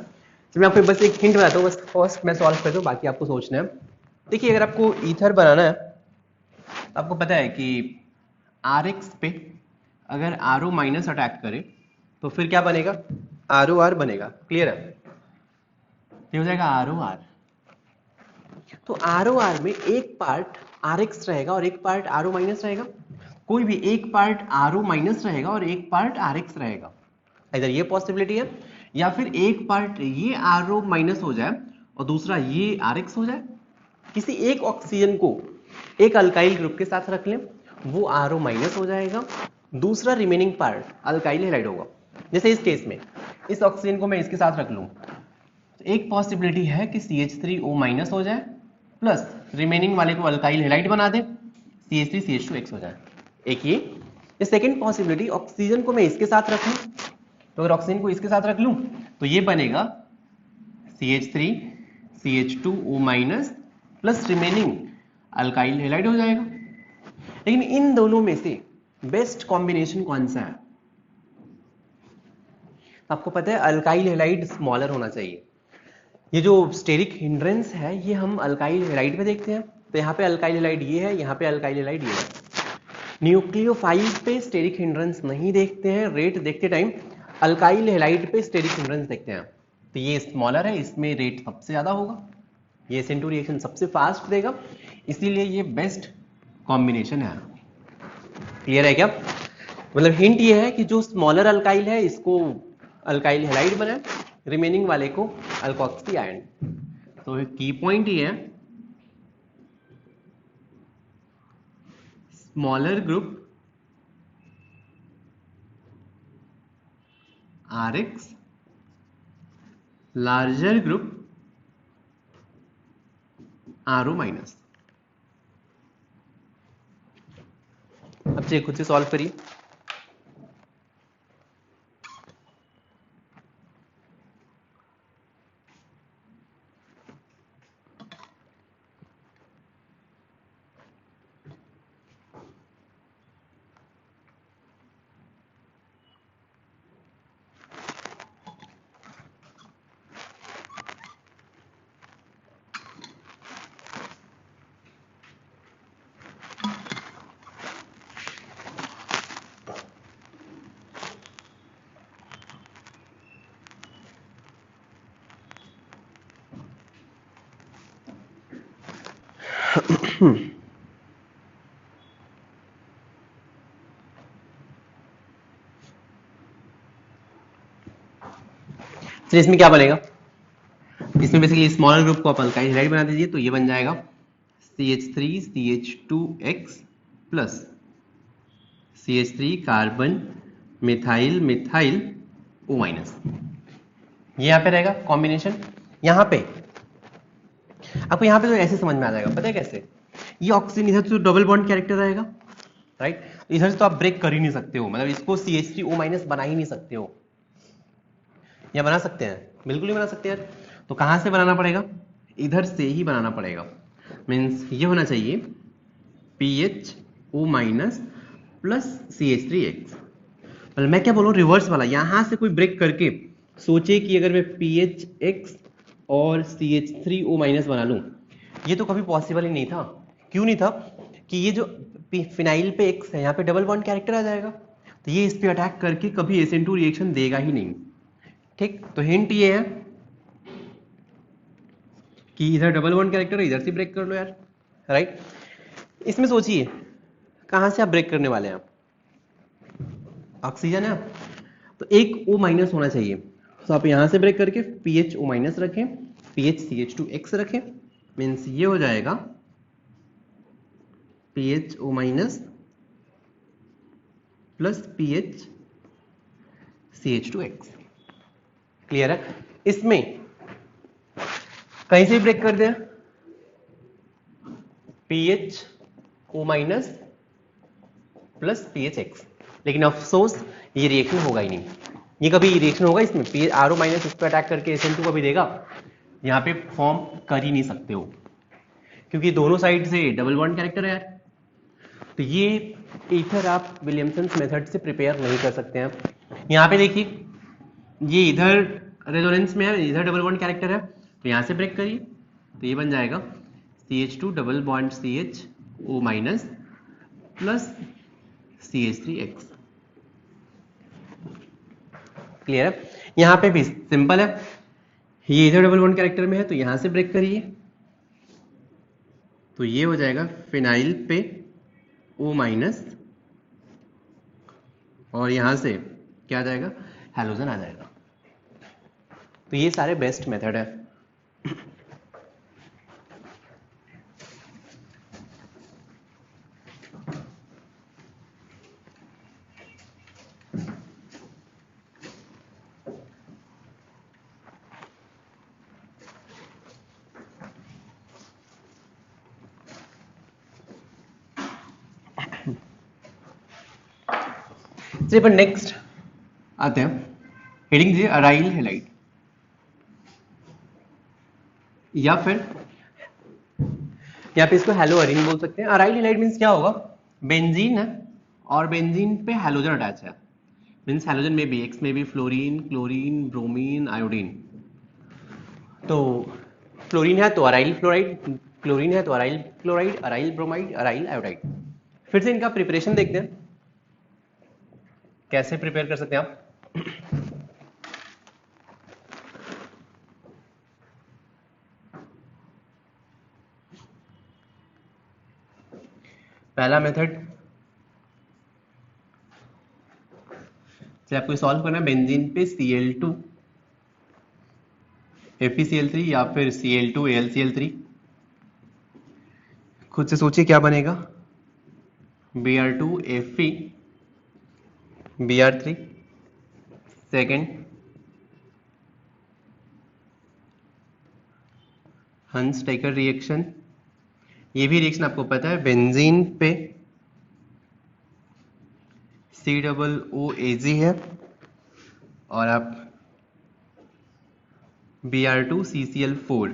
तो मैं आपको बस एक हिंट बताता हूँ, बस फर्स्ट मैं सॉल्व करता हूँ, बाकी आपको सोचना है। देखिए, अगर आपको ईथर बनाना है तो आपको पता है कि RX पे अगर RO माइनस अटैक करे तो फिर क्या बनेगा, ROR बनेगा, क्लियर है, ये हो जाएगा ROR। तो ROR में एक पार्ट RX रहेगा और एक पार्ट RO माइनस रहेगा, कोई भी एक पार्ट RO माइनस रहेगा और एक पार्ट RX रहेगा, इधर ये पॉसिबिलिटी है, या फिर एक पार्ट ये RO माइनस हो जाए और दूसरा ये RX हो जाए। किसी एक ऑक्सीजन को एक अल्काइल ग्रुप के साथ रख लें, वो RO माइनस हो जाएगा, दूसरा रिमेनिंग पार्ट अल्काइल हैलाइड होगा। जैसे इस केस में इस ऑक्सीजन को मैं इसके साथ रख लूं, एक पॉसिबिलिटी है कि CH3O- हो जाए प्लस रिमेनिंग वाले को अल्काइल हैलाइड बना दे, CH3CH2X हो जाए। एक ये सेकेंड पॉसिबिलिटी, ऑक्सीजन को मैं इसके साथ रख लूं, तो अगर ऑक्सीजन को इसके साथ रख लूं तो ये बनेगा CH3CH2O- plus remaining alkyl halide हो जाएगा। लेकिन इन दोनों में से बेस्ट कॉम्बिनेशन कौन सा है? आपको पता है अल्काइल हैलाइड स्मॉलर होना चाहिए। ये जो स्टेरिक हिंड्रेंस है ये हम अल्काइल हैलाइड में देखते हैं, तो यहाँ पे अल्काइल हैलाइड ये है, यहाँ पे अल्काइल हैलाइड ये है। न्यूक्लियोफाइल्स पे स्टेरिक हिंड्रेंस नहीं देखते हैं, रेट देखते टाइम अल्काइल हैलाइड पे स्टेरिक हिंड्रेंस देखते हैं। तो ये स्मॉलर है, इसमें रेट सबसे ज्यादा होगा, ये SN2 रिएक्शन सबसे फास्ट देगा, इसीलिए ये बेस्ट कॉम्बिनेशन है। क्लियर है क्या? मतलब हिंट ये है कि जो स्मॉलर अल्काइल है इसको अल्काइल हैलाइड बनाए, रिमेनिंग वाले को अल्कोक्सी आयन। तो की पॉइंट ये है, smaller group RX, larger group RO-। अब चलिए खुद से सॉल्व करिए। चलिए इसमें क्या बनेगा, इसमें बेसिकली स्मॉलर ग्रुप को आप अल्काइल हैलाइड बना दीजिए, तो ये बन जाएगा CH3CH2X plus CH3 carbon methyl methyl O-। ये यहाँ पे रहेगा कॉम्बिनेशन। यहाँ पे आपको यहाँ पे तो ऐसे समझ में आ जाएगा, पता है कैसे? ये ऑक्सीजन इधर तो डबल बॉन्ड कैरेक्टर रहेगा, राइट? इधर से तो आप ब्रेक कर ही नहीं सकते हो, मतलब इसको CH3O- बना ही नहीं सकते हो, या बना सकते हैं? बिल्कुल नहीं बना सकते यार। तो कहां से बनाना पड़ेगा? इधर से ही बनाना पड़ेगा। मीन्स ये होना चाहिए PHO- प्लस CH3X। मतलब मैं क्या बोल रहा हूँ, रिवर्स वाला, यहां से कोई ब्रेक करके सोचे कि अगर मैं PHX और CH3O- बना लूं, ये तो कभी पॉसिबल ही नहीं था। क्यों नहीं था? कि ये जो फिनाइल पे X है, यहाँ पे डबल बॉन्ड कैरेक्टर आ जाएगा, तो ये इस पे अटैक करके कभी SN2 रिएक्शन देगा ही नहीं। ठीक, तो हिंट ये है कि इधर डबल बॉन्ड कैरेक्टर है, इधर से ब्रेक कर लो यार, राइट? इसमें सोचिए कहां से आप ब्रेक करने वाले हैं? आप ऑक्सीजन है तो एक O- होना चाहिए, तो आप यहां से ब्रेक करके PHO- रखें, PHCH2X रखें, मीन्स ये हो जाएगा PHO- प्लस PHCH2X। क्लियर है? इसमें कहीं से ब्रेक कर दें PHO- प्लस PHX, लेकिन अफसोस ये रिएक्शन होगा ही नहीं। ये कभी रिएक्शन होगा इसमें RO- इस पर अटैक करके SN2 को भी देगा, यहाँ पे फॉर्म कर ही नहीं सकते हो, क्योंकि दोनों साइड से डबल बॉन्ड कैरेक्टर है यार। तो ये ईथर आप विलियमसन्स मेथड से प्रिपेयर नहीं कर सकते हैं। यहाँ पे देखिए ये इधर रेजोनेंस में है, इधर डबल बॉन्ड कैरेक्टर है, तो यहाँ से ब्रेक करिए, तो ये बन जाएगा CH2 double bond CHO- plus CH3X। Clear है? यहाँ पे भी सिंपल है, ये इधर डबल बॉन्ड कैरेक्टर में है, तो यहाँ से ब्रेक करिए, तो ये हो जाएगा फिनाइल पे O-, और यहाँ से क्या आ जाएगा? हैलोजन आ जाएगा। तो ये सारे बेस्ट मेथड है। चलिए पर नेक्स्ट आते हैं, हेडिंग दीजिए अराइल हैलाइड, या फिर यहाँ पे इसको हेलोअरीन बोल सकते हैं। अराइल हैलाइड मीन्स क्या होगा, बेंजीन है और बेंजीन पे हेलोजन अटैच है, मीन्स हेलोजन में भी एक्स में भी फ्लोरीन, क्लोरीन, ब्रोमीन, आयोडीन। तो फ्लोरीन है तो अराइल फ्लोराइड, क्लोरीन है तो aryl chloride, aryl bromide, aryl iodide. फिर से इनका प्रिपरेशन देखते हैं, कैसे प्रिपेयर कर सकते हैं आप। पहला मेथड से आपको सॉल्व करना है, बेंजीन पे Cl2 FeCl3 या फिर Cl2 AlCl3। खुद से सोचिए क्या बनेगा, Br2 Fe Br3। Second हंस-टेकर reaction, ये भी रिएक्शन आपको पता है, बेंजीन पे COOAg है और आप Br2 CCl4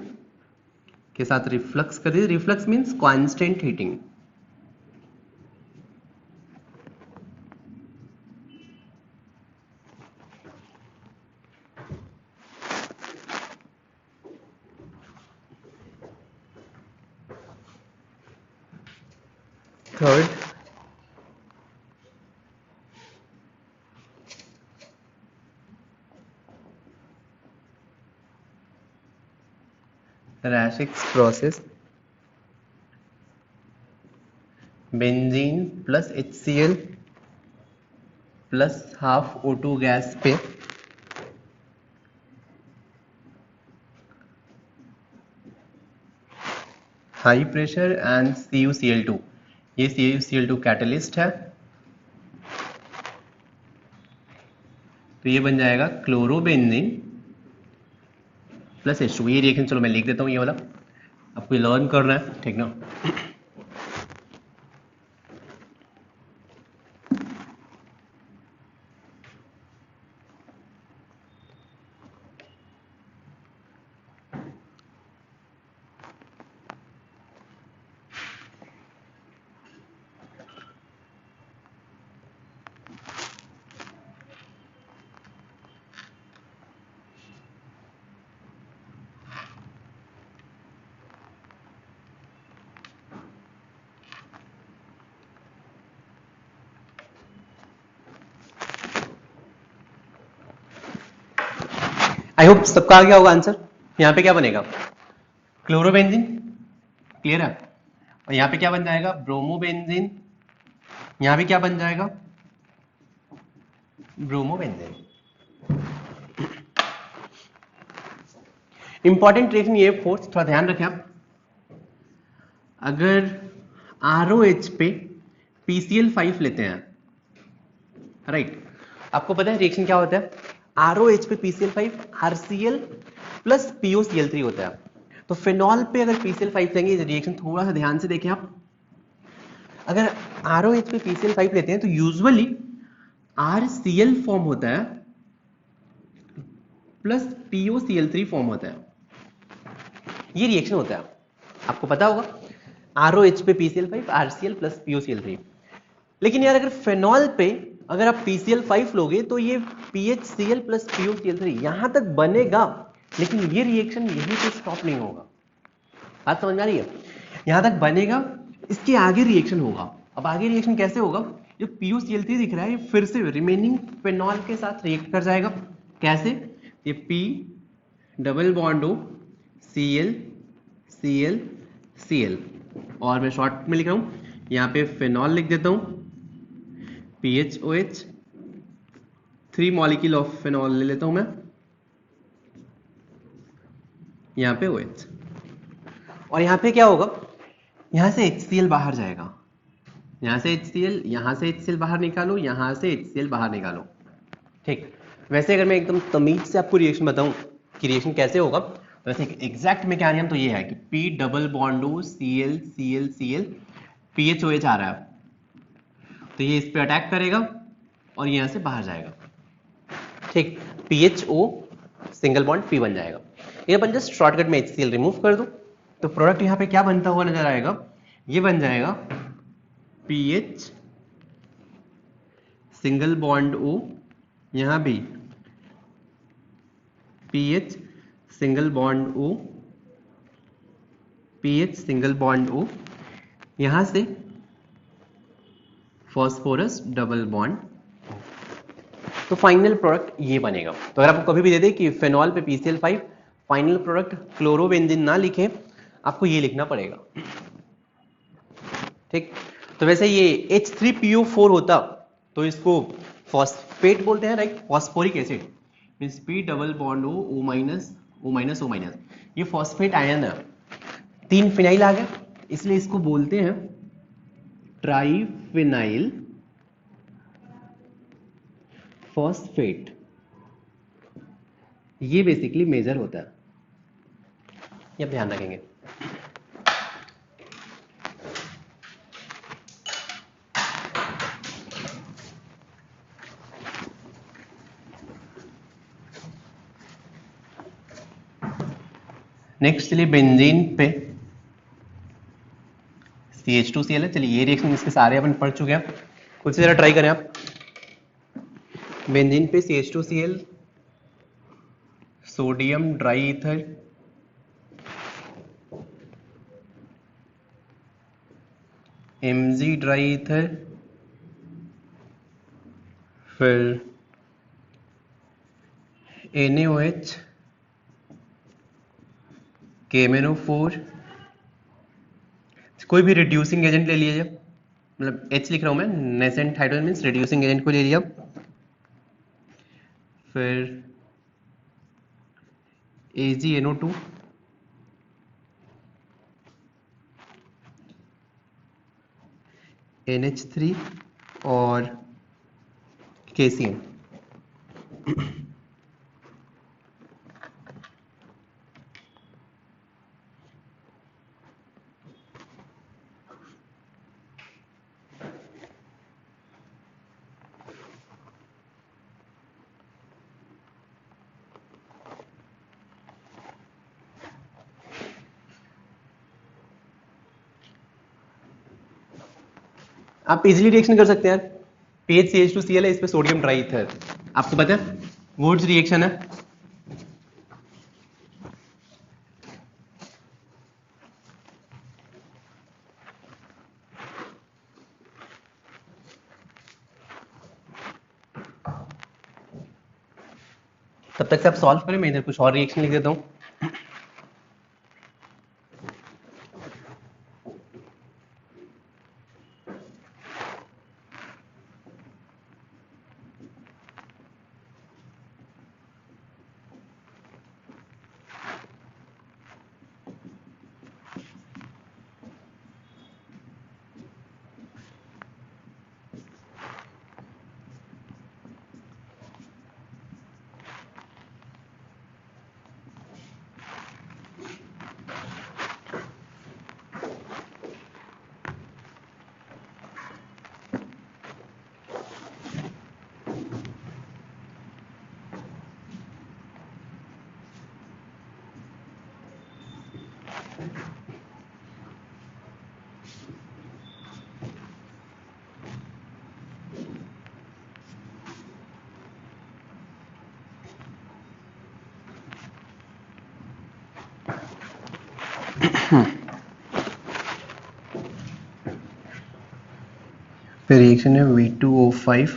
के साथ रिफ्लक्स कर दीजिए। Reflux means constant heating. Third Rashik's process, benzene plus HCl plus half O2 gas पे हाई प्रेशर एंड CuCl2, ये CuCl2 कैटलिस्ट है, तो ये बन जाएगा क्लोरोबेंजीन प्लस H2। ये रिएक्शन चलो मैं लिख देता हूँ, ये वाला आपको लर्न करना है, ठीक ना। आई होप सबका आ गया होगा आंसर। यहाँ पे क्या बनेगा, क्लोरोबेंजीन, क्लियर है, और यहाँ पे क्या बन जाएगा, ब्रोमोबेंजीन, यहाँ पे क्या बन जाएगा, ब्रोमोबेंजीन। इंपॉर्टेंट रिएक्शन ये फोर्स, थोड़ा ध्यान रखें आप, अगर ROH पे PCl5 लेते हैं, राइट, आपको पता है रिएक्शन क्या होता है, ROH पे PCl5 RCl प्लस POCl3 होता है। तो फिनॉल पे अगर PCl5 लेंगे, रिएक्शन थोड़ा सा ध्यान से देखें आप, अगर ROH पे PCl5 लेते हैं तो यूजुअली RCl फॉर्म होता है प्लस POCl3 फॉर्म होता है, ये रिएक्शन होता है, आपको पता होगा ROH पे PCl5 RCl प्लस POCl3। लेकिन यार अगर फिनॉल पे अगर आप PCl5 लोगे तो ये PHCl प्लस POCl3 यहां तक बनेगा, लेकिन ये रिएक्शन यहीं पे स्टॉप नहीं होगा। बात समझ में आ रही है, यहां तक बनेगा, इसके आगे रिएक्शन होगा। अब आगे रिएक्शन कैसे होगा, जो POCl3 दिख रहा है ये फिर से रिमेनिंग फिनॉल के साथ रिएक्ट कर जाएगा। कैसे, ये P double bond O Cl Cl Cl, और मैं शॉर्ट में लिख रहा हूं, यहाँ पे फिनॉल लिख देता हूं, PHOH, 3 मॉलिक्यूल ऑफ फिनॉल ले लेता हूं मैं, यहाँ पे OH, और यहाँ पे क्या होगा, यहाँ से HCl बाहर जाएगा, यहाँ से HCl, यहाँ से HCl बाहर निकालो, यहाँ से HCl बाहर निकालो, ठीक। वैसे अगर मैं एकदम तमीज से आपको रिएक्शन बताऊं कि रिएक्शन कैसे होगा, तो वैसे एग्जैक्ट मैकेनिज्म तो ये है कि P double bond O Cl Cl Cl PHOH आ रहा है, तो ये इस पे अटैक करेगा, और यहां से बाहर जाएगा, ठीक। PHO सिंगल बॉन्ड P बन जाएगा। ये अपन जस्ट शॉर्टकट में HCl रिमूव कर दो, तो प्रोडक्ट यहाँ पे क्या बनता हुआ नजर आएगा, ये बन जाएगा PH सिंगल बॉन्ड O, यहां भी PH single bond O, PH single bond O, यहां से फॉस्फोरस डबल बॉन्ड। तो फाइनल प्रोडक्ट ये बनेगा। तो अगर आपको कभी भी दे दे कि फेनॉल पे PCl5, फाइनल प्रोडक्ट क्लोरोबेंजीन ना लिखे, आपको ये लिखना पड़ेगा, ठीक। तो वैसे ये H3PO4 होता तो इसको फॉस्फेट बोलते हैं, right, phosphoric acid means P double bond O minus O minus O minus, ये फॉस्फेट आयन है, 3 फिनाइल आ गया, इसलिए इसको बोलते हैं ट्राइफिनाइल फॉस्फेट। ये बेसिकली मेजर होता है, ये आप ध्यान रखेंगे। नेक्स्ट चलिए बेंजीन पे CH2Cl है। चलिए ये रिएक्शन इसके सारे अपन पढ़ चुके हैं, खुद से जरा ट्राई करें आप। बेंजीन पे CH2Cl, sodium dry ether, Mg dry ether, फिर NaOH, KMnO4, कोई भी रिड्यूसिंग एजेंट ले लीजिए, मतलब H लिख रहा हूं मैं, nascent hydrogen means reducing agent को ले लिया, फिर AgNO2, NH3 और KCl। आप इजीली रिएक्शन कर सकते हैं यार, PHCH2Cl है, इस पे सोडियम ड्राई ईथर, आपको पता है वुड्स रिएक्शन है। तब तक से आप सॉल्व करें, मैं इधर कुछ और रिएक्शन लिख देता हूं। फिर रिएक्शन है V2O5,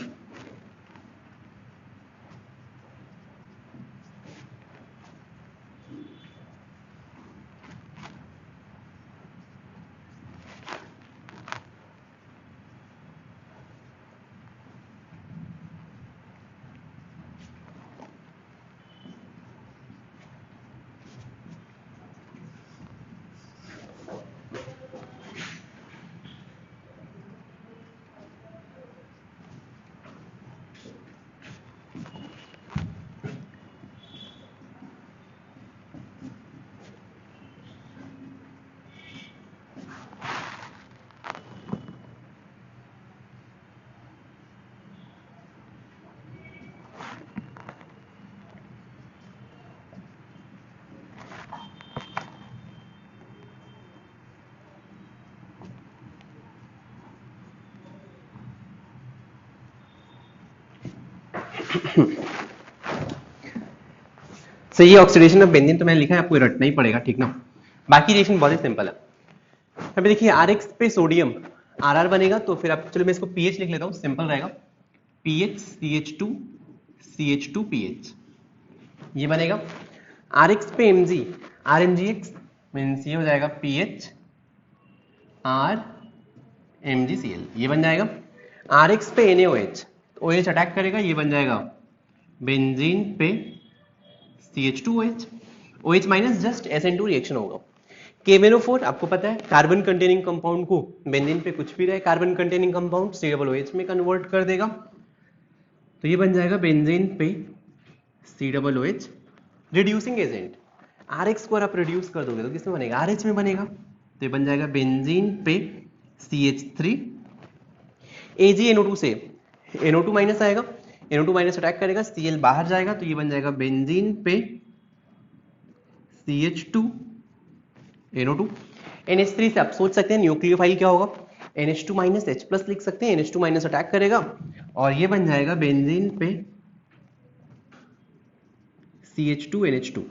सो ये ऑक्सीडेशन ऑफ बेंजीन तो मैंने लिखा है, आपको रटना ही पड़ेगा, ठीक ना। बाकी रिएक्शन बहुत ही सिंपल है। अभी देखिए RX पे सोडियम RR बनेगा, तो फिर आप चलो मैं इसको पीएच लिख लेता हूँ, सिंपल रहेगा। पीएच CH2 CH2 पीएच ये बनेगा। RX पे Mg RMgX मीन्स ये हो जाएगा पीएच R MgCl ये बन जाएगा। RX पे NaOH OH अटैक करेगा, ये बन जाएगा बेंजीन पे CH2OH OH minus just SN2 reaction होगा। KBNO4 आपको पता है कार्बन कंटेनिंग कंपाउंड को बेंजीन पे कुछ भी रहे कार्बन कंटेनिंग कंपाउंड COOH में कन्वर्ट कर देगा, तो ये बन जाएगा बेंजीन पे COOH। रिड्यूसिंग एजेंट RX को आप रिड्यूस कर दोगे तो किसमें बनेगा, RH में बनेगा, तो ये बन जाएगा बेंजीन पे CH3। AgNO2 से NO2 माइनस आएगा, NO2 माइनस अटैक करेगा, Cl बाहर जाएगा, तो ये बन जाएगा बेंजीन पे CH2 NO2। NH3 से आप सोच सकते हैं न्यूक्लियोफाइल क्या होगा, NH2 माइनस H प्लस लिख सकते हैं, NH2 माइनस अटैक करेगा और ये बन जाएगा बेंजीन पे CH2 NH2।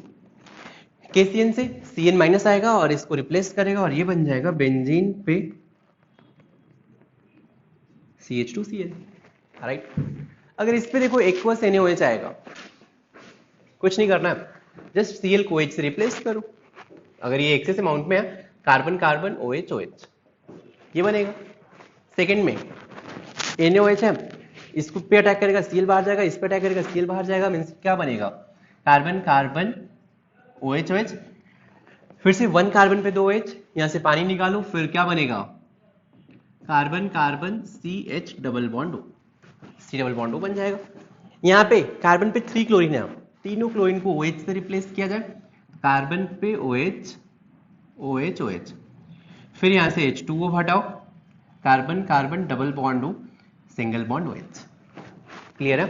KCN से Cn माइनस आएगा और इसको रिप्लेस करेगा और ये बन जाएगा बेंजीन पे CH2Cl, राइट। अगर इस पे देखो एक्वस NaOH आएगा, कुछ नहीं करना है, जस्ट Cl को H से रिप्लेस करो। अगर ये एक्सेस अमाउंट में है कार्बन कार्बन OH OH ये बनेगा। सेकंड में NaOH है, इसको पे अटैक करेगा Cl बाहर जाएगा, इस पे अटैक करेगा Cl बाहर जाएगा, मींस क्या बनेगा कार्बन कार्बन OH OH। फिर से 1 कार्बन पे 2 OH, यहां से पानी निकालो, फिर क्या बनेगा carbon carbon CH double bond O, C double bond O बन जाएगा। यहाँ पे कार्बन पे 3 क्लोरीन है, तीनों क्लोरीन को OH से रिप्लेस किया जाए, कार्बन पे OH OH OH, फिर यहाँ से H2O हटाओ, carbon carbon double bond O single bond OH, clear है।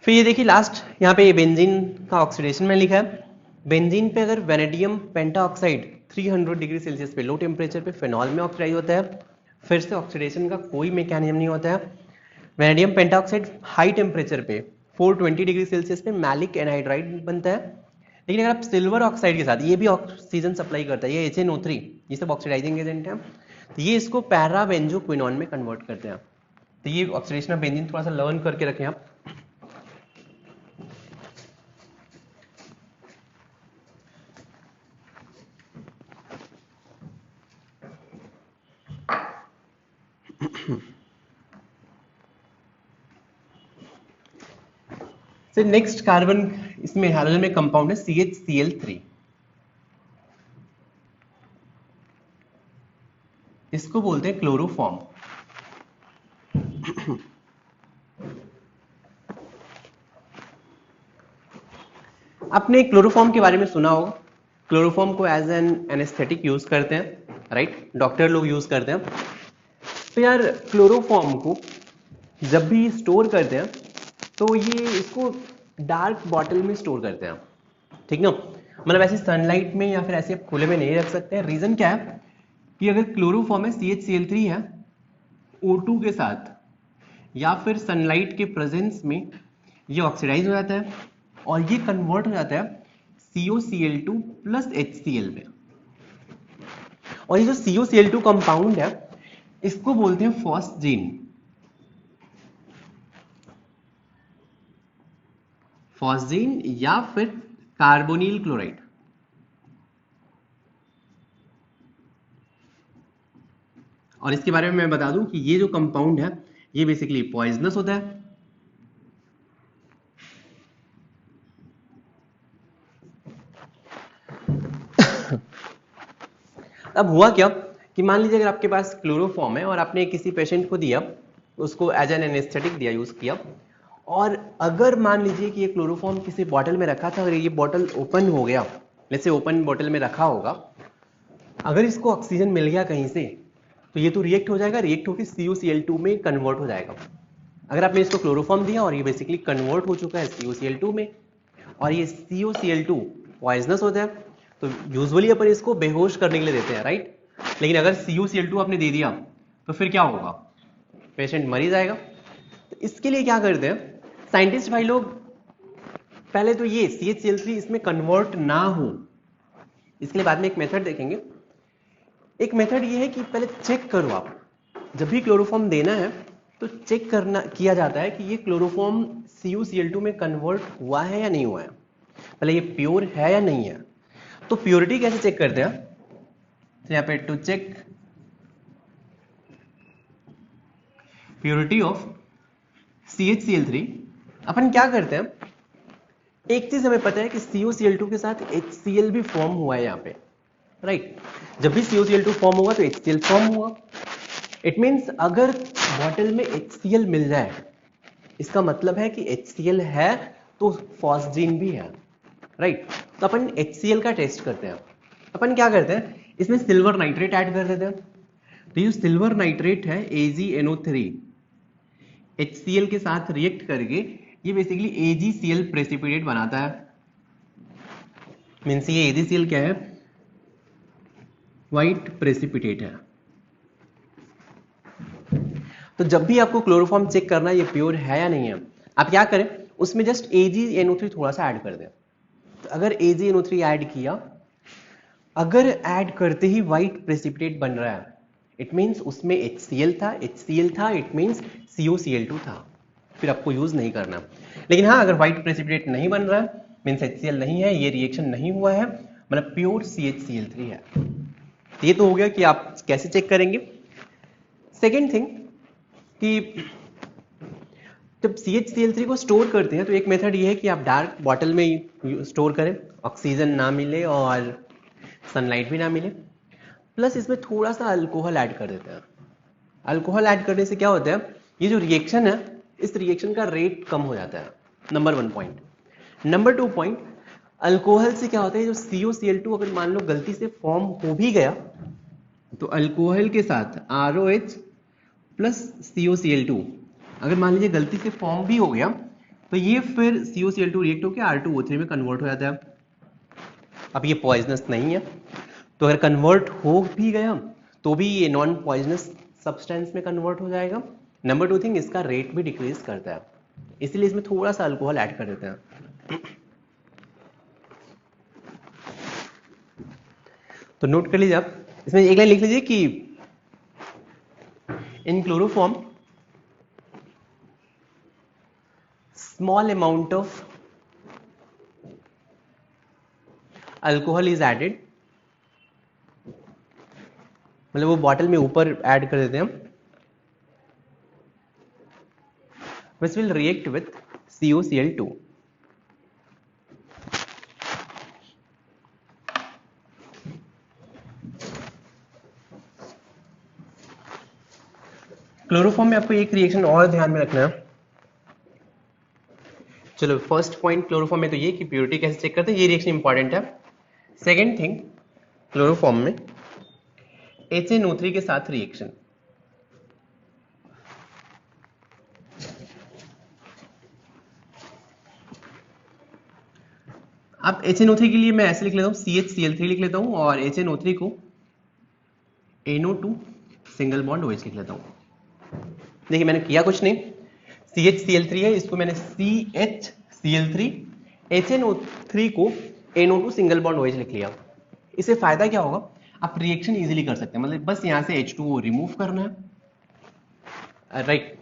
फिर ये देखिए लास्ट यहाँ पे बेंजीन का ऑक्सीडेशन में लिखा है। बेंजीन पे अगर वेनेडियम पेंटाऑक्साइड 300 डिग्री सेल्सियस पे लो टेम्परेचर पे फेनॉल में ऑक्सीडाइज होता है, फिर से ऑक्सीडेशन का कोई मैकेनिज्म नहीं होता है। वेनेडियम पेंटाऑक्साइड हाई टेम्परेचर पे 420 डिग्री सेल्सियस पे मैलिक एनहाइड्राइड बनता है। लेकिन अगर आप सिल्वर ऑक्साइड के साथ, ये भी ऑक्सीजन सप्लाई करता है, ये HNO3, ये सब ऑक्सीडाइजिंग एजेंट है, तो ये इसको पैरा बेंजोक्विनोन में कन्वर्ट करते हैं। तो ये ऑक्सीडेशन ऑफ बेंजीन थोड़ा सा लर्न करके रखें आप। नेक्स्ट कार्बन इसमें हाइड्रोजन में कंपाउंड है CHCl3, इसको बोलते हैं क्लोरोफॉर्म। आपने क्लोरोफॉर्म के बारे में सुना होगा, क्लोरोफॉर्म को एज एन एनेस्थेटिक यूज करते हैं, राइट, डॉक्टर लोग यूज करते हैं। तो यार क्लोरोफॉर्म को जब भी स्टोर करते हैं तो ये इसको डार्क बॉटल में स्टोर करते हैं, ठीक ना, मतलब ऐसे सनलाइट में या फिर ऐसे आप खुले में नहीं रख सकते हैं। रीजन क्या है कि अगर क्लोरोफॉर्म है CHCl3 है, O2 के साथ या फिर सनलाइट के प्रेजेंस में ये ऑक्सीडाइज हो जाता है और ये कन्वर्ट हो जाता है COCl2 प्लस HCl में। और ये जो COCl2 कंपाउंड है इसको बोलते हैं फॉस्जीन, फॉस्जीन या फिर कार्बोनिल क्लोराइड। और इसके बारे में मैं बता दूं कि ये जो कंपाउंड है ये बेसिकली पॉइजनस होता है। अब हुआ क्या कि मान लीजिए अगर आपके पास क्लोरोफॉर्म है और आपने किसी पेशेंट को दिया, उसको एज एन एनेस्थेटिक दिया, यूज किया, और अगर मान लीजिए कि ये क्लोरोफॉर्म किसी बॉटल में रखा था और ये बॉटल ओपन हो गया, जैसे ओपन बॉटल में रखा होगा, अगर इसको ऑक्सीजन मिल गया कहीं से तो ये तो रिएक्ट हो जाएगा, रिएक्ट होकर COCl2 में कन्वर्ट हो जाएगा। अगर आपने इसको क्लोरोफॉर्म दिया और ये बेसिकली कन्वर्ट हो चुका है COCl2 में, और ये COCl2 पॉइजनस होता है, तो यूजुअली अपन इसको बेहोश करने के लिए देते हैं, राइट। लेकिन अगर COCl2 आपने दे दिया तो फिर क्या होगा, पेशेंट मर ही जाएगा। तो इसके लिए क्या करते हैं, साइंटिस्ट भाई लोग पहले तो ये CHCl3 इसमें कन्वर्ट ना हो, इसके लिए बाद में एक मेथड देखेंगे। एक मेथड ये है कि पहले चेक करो, आप जब भी क्लोरोफॉर्म देना है तो चेक करना किया जाता है कि ये क्लोरोफॉर्म CuCl2 में कन्वर्ट हुआ है या नहीं हुआ है, पहले ये प्योर है या नहीं है। तो प्योरिटी कैसे चेक करते हैं, तो यहाँ पे to check purity of CHCl3 अपन क्या करते हैं, एक चीज हमें पता है कि CuCl2 के साथ HCl भी फॉर्म हुआ है यहाँ पे, राइट। जब भी CuCl2 फॉर्म होगा तो HCl फॉर्म हुआ। इट मीन्स अगर बॉटल में HCl मिल जाए, इसका मतलब है कि HCl है तो फॉस्जीन भी है, राइट। तो अपन HCl का टेस्ट करते हैं। अपन क्या करते हैं, इसमें सिल्वर नाइट्रेट ऐड कर देते हैं। तो ये सिल्वर नाइट्रेट है AgNO3, HCl के साथ रिएक्ट करके ये बेसिकली AgCl प्रेसिपिटेट बनाता है। मीन्स ये AgCl क्या है, व्हाइट प्रेसिपिटेट है। तो जब भी आपको क्लोरोफॉर्म चेक करना है ये प्योर है या नहीं है, आप क्या करें, उसमें जस्ट AgNO3 थोड़ा सा ऐड कर दें। तो अगर AgNO3 ऐड किया, अगर ऐड करते ही व्हाइट प्रेसिपिटेट बन रहा है, इट मीन्स उसमें HCl था, इट मीन्स CuCl2 था, फिर आपको यूज नहीं करना। लेकिन हाँ, अगर व्हाइट प्रेसिपिटेट नहीं बन रहा है, मीन्स HCl नहीं है, ये रिएक्शन नहीं हुआ है, मतलब प्योर CHCl3 है। ये तो हो गया कि आप कैसे चेक करेंगे। सेकेंड थिंग कि जब CHCl3 को स्टोर करते हैं तो एक मेथड ये है कि आप डार्क बॉटल में स्टोर करें, ऑक्सीजन ना मिले और सनलाइट भी ना मिले, प्लस इसमें थोड़ा सा अल्कोहल ऐड कर देते हैं। अल्कोहल ऐड करने से क्या होता है, ये जो रिएक्शन है, इस रिएक्शन का रेट कम हो जाता है, number 1 point. Number 2 point, alcohol से क्या होता है, जो CuCl2 अगर मान लो गलती से फॉर्म हो भी गया, तो अल्कोहल के साथ ROH प्लस CuCl2 अगर मान लीजिए गलती से फॉर्म भी हो गया, तो ये फिर CuCl2 रिएक्ट होकर R2O3 में कन्वर्ट हो जाता है। अब ये पॉइजनस नहीं है, तो अगर कन्वर्ट हो भी गया तो भी ये नॉन पॉइजनस सब्सटेंस में कन्वर्ट हो जाएगा। नंबर 2 थिंग, इसका रेट भी डिक्रीज करता है, इसलिए इसमें थोड़ा सा अल्कोहल ऐड कर देते हैं। तो नोट कर लीजिए आप, इसमें एक लाइन लिख लीजिए कि in chloroform small amount of alcohol is added, मतलब वो बॉटल में ऊपर ऐड कर देते हैं, which will react with CuCl2। Chloroform में आपको एक रिएक्शन और ध्यान में रखना है। चलो, फर्स्ट पॉइंट क्लोरोफॉर्म में तो ये कि प्योरिटी कैसे चेक करते हैं, ये रिएक्शन इंपॉर्टेंट है। सेकेंड थिंग, क्लोरोफॉर्म में HNO3 के साथ रिएक्शन। अब HNO3 के लिए मैं ऐसे लिख लेता हूँ, CHCl3 लिख लेता हूँ और HNO3 को NO2 सिंगल बॉन्ड OH लिख लेता हूँ। देखिए मैंने किया कुछ नहीं, CHCl3 है, इसको मैंने CHCl3, HNO3 को NO2 सिंगल बॉन्ड OH लिख लिया। इससे फायदा क्या होगा, आप रिएक्शन इजीली कर सकते हैं, मतलब बस यहां से H2O रिमूव करना है, राइट।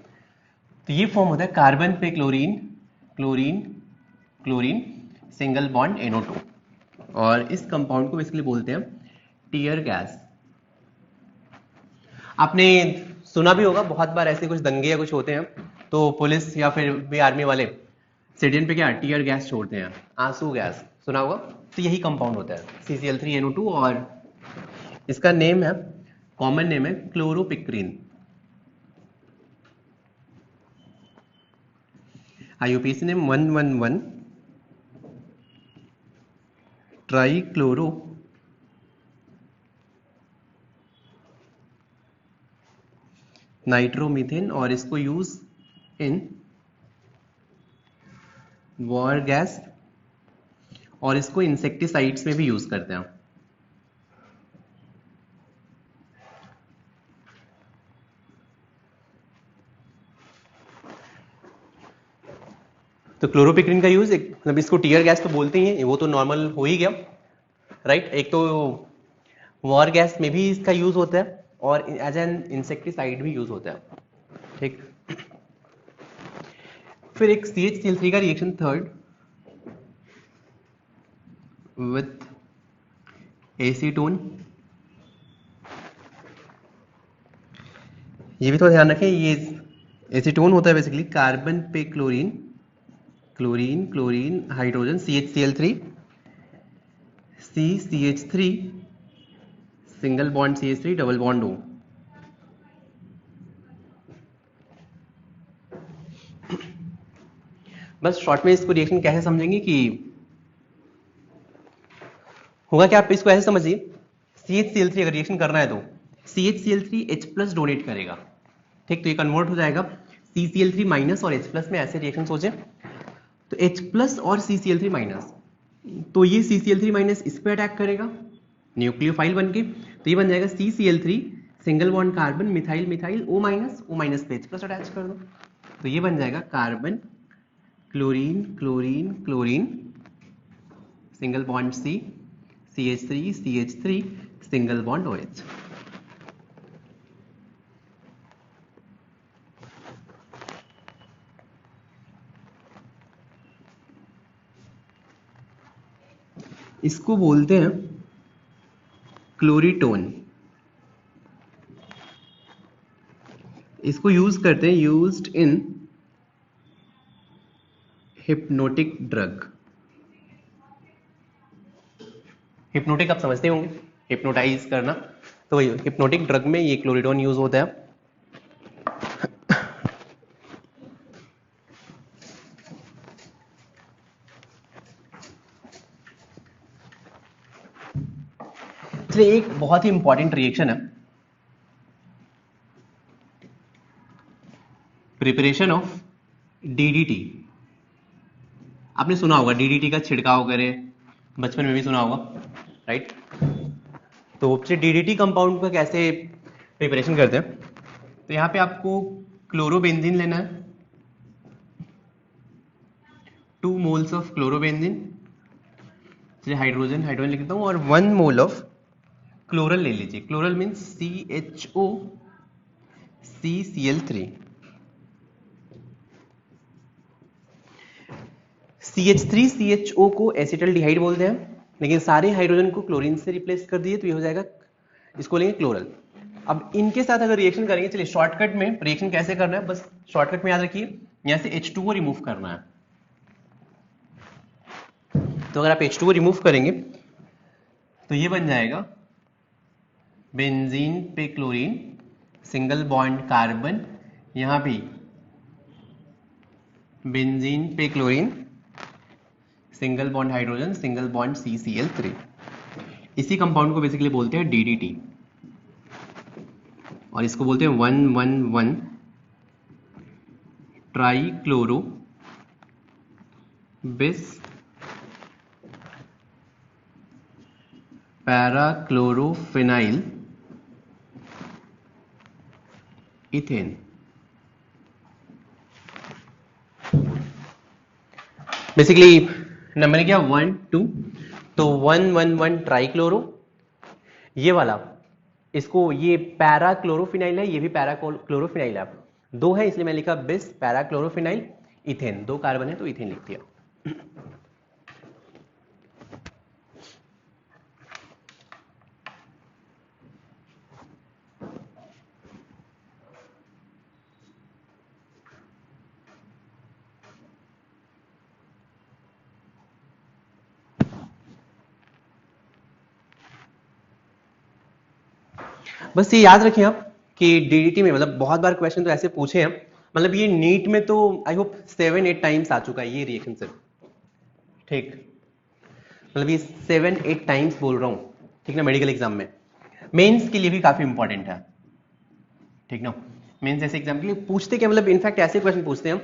तो ये फॉर्म होता है कार्बन पे chlorine, chlorine, chlorine, single bond NO2, और इस कंपाउंड को बेसिकली बोलते हैं टीयर गैस। आपने सुना भी होगा, बहुत बार ऐसे कुछ दंगे या कुछ होते हैं तो पुलिस या फिर भी आर्मी वाले सिटियन पे क्या टीयर गैस छोड़ते हैं, आंसू गैस, सुना होगा। तो यही कंपाउंड होता है CCl3NO2, और इसका नेम है, कॉमन नेम है chloropicrin. IUPAC name 111 trichloro nitromethane, और इसको यूज इन वॉर गैस, और इसको इंसेक्टिसाइड्स में भी यूज करते हैं। तो क्लोरोपिक्रिन का यूज मतलब इसको टीयर गैस तो बोलते ही हैं, वो तो नॉर्मल हो ही गया, राइट। एक तो वॉर गैस में भी इसका यूज होता है और एज एन इंसेक्टिसाइड भी यूज होता है, ठीक। फिर एक CH3 का रिएक्शन थर्ड विथ एसीटोन, ये भी तो ध्यान रखें, ये एसीटोन होता है बेसिकली कार्बन पे chlorine, chlorine chlorine hydrogen CHCl3 CCH3 single bond CH3 double bond O। बस शॉर्ट में इसको रिएक्शन कैसे समझेंगे कि होगा क्या, आप इसको ऐसे समझिए, CHCl3 अगर रिएक्शन करना है तो CHCl3 H+ डोनेट करेगा, ठीक। तो ये कन्वर्ट हो जाएगा CCl3 माइनस और H+ में, ऐसे रिएक्शन सोचे तो H+ और CCl3 माइनस, तो ये CCl3 माइनस इस पे अटैक करेगा न्यूक्लियोफाइल बन के, तो ये बन जाएगा CCl3 single bond carbon methyl methyl O minus पे H+ अटैच कर दो, तो ये बन जाएगा carbon chlorine chlorine chlorine single bond C CH3 single bond OH। इसको बोलते हैं क्लोरीटोन, इसको यूज करते हैं, used in hypnotic drug. Hypnotic आप समझते होंगे, हिप्नोटाइज करना, तो वही हिप्नोटिक ड्रग में ये क्लोरीटोन यूज होता है। चलिए एक बहुत ही इंपॉर्टेंट रिएक्शन है, प्रिपरेशन ऑफ DDT। आपने सुना होगा DDT का छिड़काव करें, बचपन में भी सुना होगा, राइट। तो DDT कंपाउंड का कैसे प्रिपरेशन करते हैं, तो यहाँ पे आपको क्लोरोबेंजीन लेना है, 2 मोल्स ऑफ क्लोरोबेंजीन, चलिए हाइड्रोजन हाइड्रोजन लिख देता हूँ, और 1 मोल ऑफ क्लोरल ले लीजिए, chloral means CHO CCl3। CH3 CHO को एसिटल्डिहाइड बोलते हैं, लेकिन सारे हाइड्रोजन को क्लोरीन से रिप्लेस कर दिए तो ये हो जाएगा, इसको लेंगे क्लोरल। अब इनके साथ अगर रिएक्शन करेंगे, चलिए शॉर्टकट में रिएक्शन कैसे करना है, बस शॉर्टकट में याद रखिए, यहां से H2O रिमूव करना है। तो अगर आप H2O रिमूव करेंगे तो ये बन जाएगा बेंजीन पे क्लोरीन सिंगल बॉन्ड कार्बन, यहां भी बेंजीन पे chlorine single bond hydrogen single bond CCl3। इसी कंपाउंड को बेसिकली बोलते हैं DDT, और इसको बोलते हैं 111 ट्राई क्लोरो बिस पैराक्लोरोफिनाइल इथेन। बेसिकली नंबर क्या 1 2, तो 111 ट्राइक्लोरो, ये वाला इसको, ये पैरा क्लोरोफिनाइल है, ये भी पैरा क्लोरोफिनाइल है, 2 है इसलिए मैं लिखा बिस पैरा क्लोरोफिनाइल इथेन, 2 कार्बन है तो इथेन लिख दिया। बस ये याद रखें आप कि DDT में मतलब बहुत बार क्वेश्चन तो ऐसे पूछे हैं, मतलब ये नीट में तो आई होप 7-8 टाइम्स आ चुका है ये रिएक्शन सिर्फ, ठीक। मतलब ये 7-8 टाइम्स बोल रहा हूं, ठीक ना, मेडिकल एग्जाम में, मेंस के लिए भी काफी इंपॉर्टेंट है, ठीक ना। मेंस जैसे एग्जाम के लिए पूछते क्या, मतलब इनफैक्ट ऐसे क्वेश्चन पूछते हैं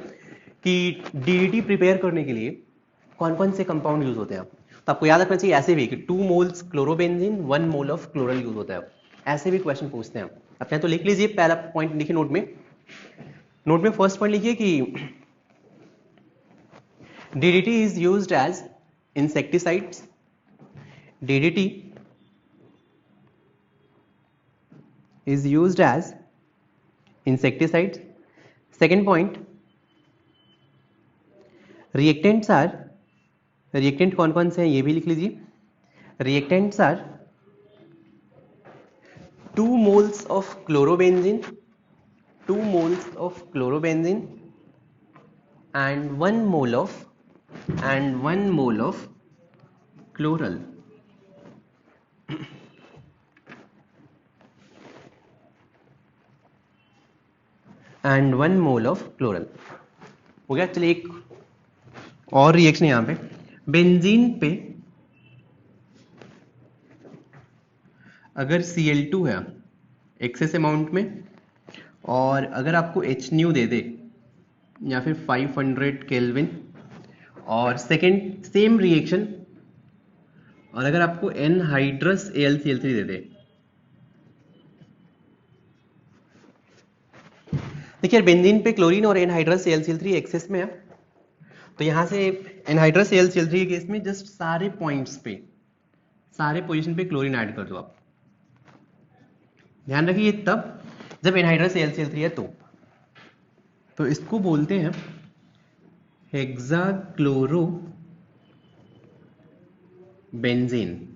कि DDT प्रिपेयर करने के लिए कौन कौन से कंपाउंड यूज होते हैं, तो आपको याद रखना चाहिए ऐसे भी कि 2 moles chlorobenzene 1 mole of chloral use होता है, ऐसे भी क्वेश्चन पूछते हैं। आप चाहे तो लिख लीजिए, पहला पॉइंट लिखिए नोट में फर्स्ट पॉइंट लिखिए कि DDT is used as insecticides. DDT is used as insecticides. Second point, reactants are, reactant कौन कौन से हैं ये भी लिख लीजिए. Reactants are 2 moles of chlorobenzene, 2 moles of chlorobenzene and 1 mole of chloral. And 1 mole of chloral. हो गया. चलिए एक और रिएक्शन यहाँ पे, बेंजीन पे अगर Cl2 है एक्सेस अमाउंट में, और अगर आपको HNu दे दे या फिर 500 केल्विन, और सेकेंड सेम रिएक्शन, और अगर आपको एनहाइड्रस AlCl3 दे दे. देखिए बेंजीन पे क्लोरीन और एनहाइड्रस AlCl3 एक्सेस में है, तो यहां से एनहाइड्रस AlCl3 के केस में जस्ट सारे पॉइंट्स पे, सारे पोजीशन पे क्लोरीन ऐड कर दो आप. ध्यान रखिए तब जब एनहाइड्रस AlCl3 है तो इसको बोलते हैं हेक्साक्लोरोबेंजीन.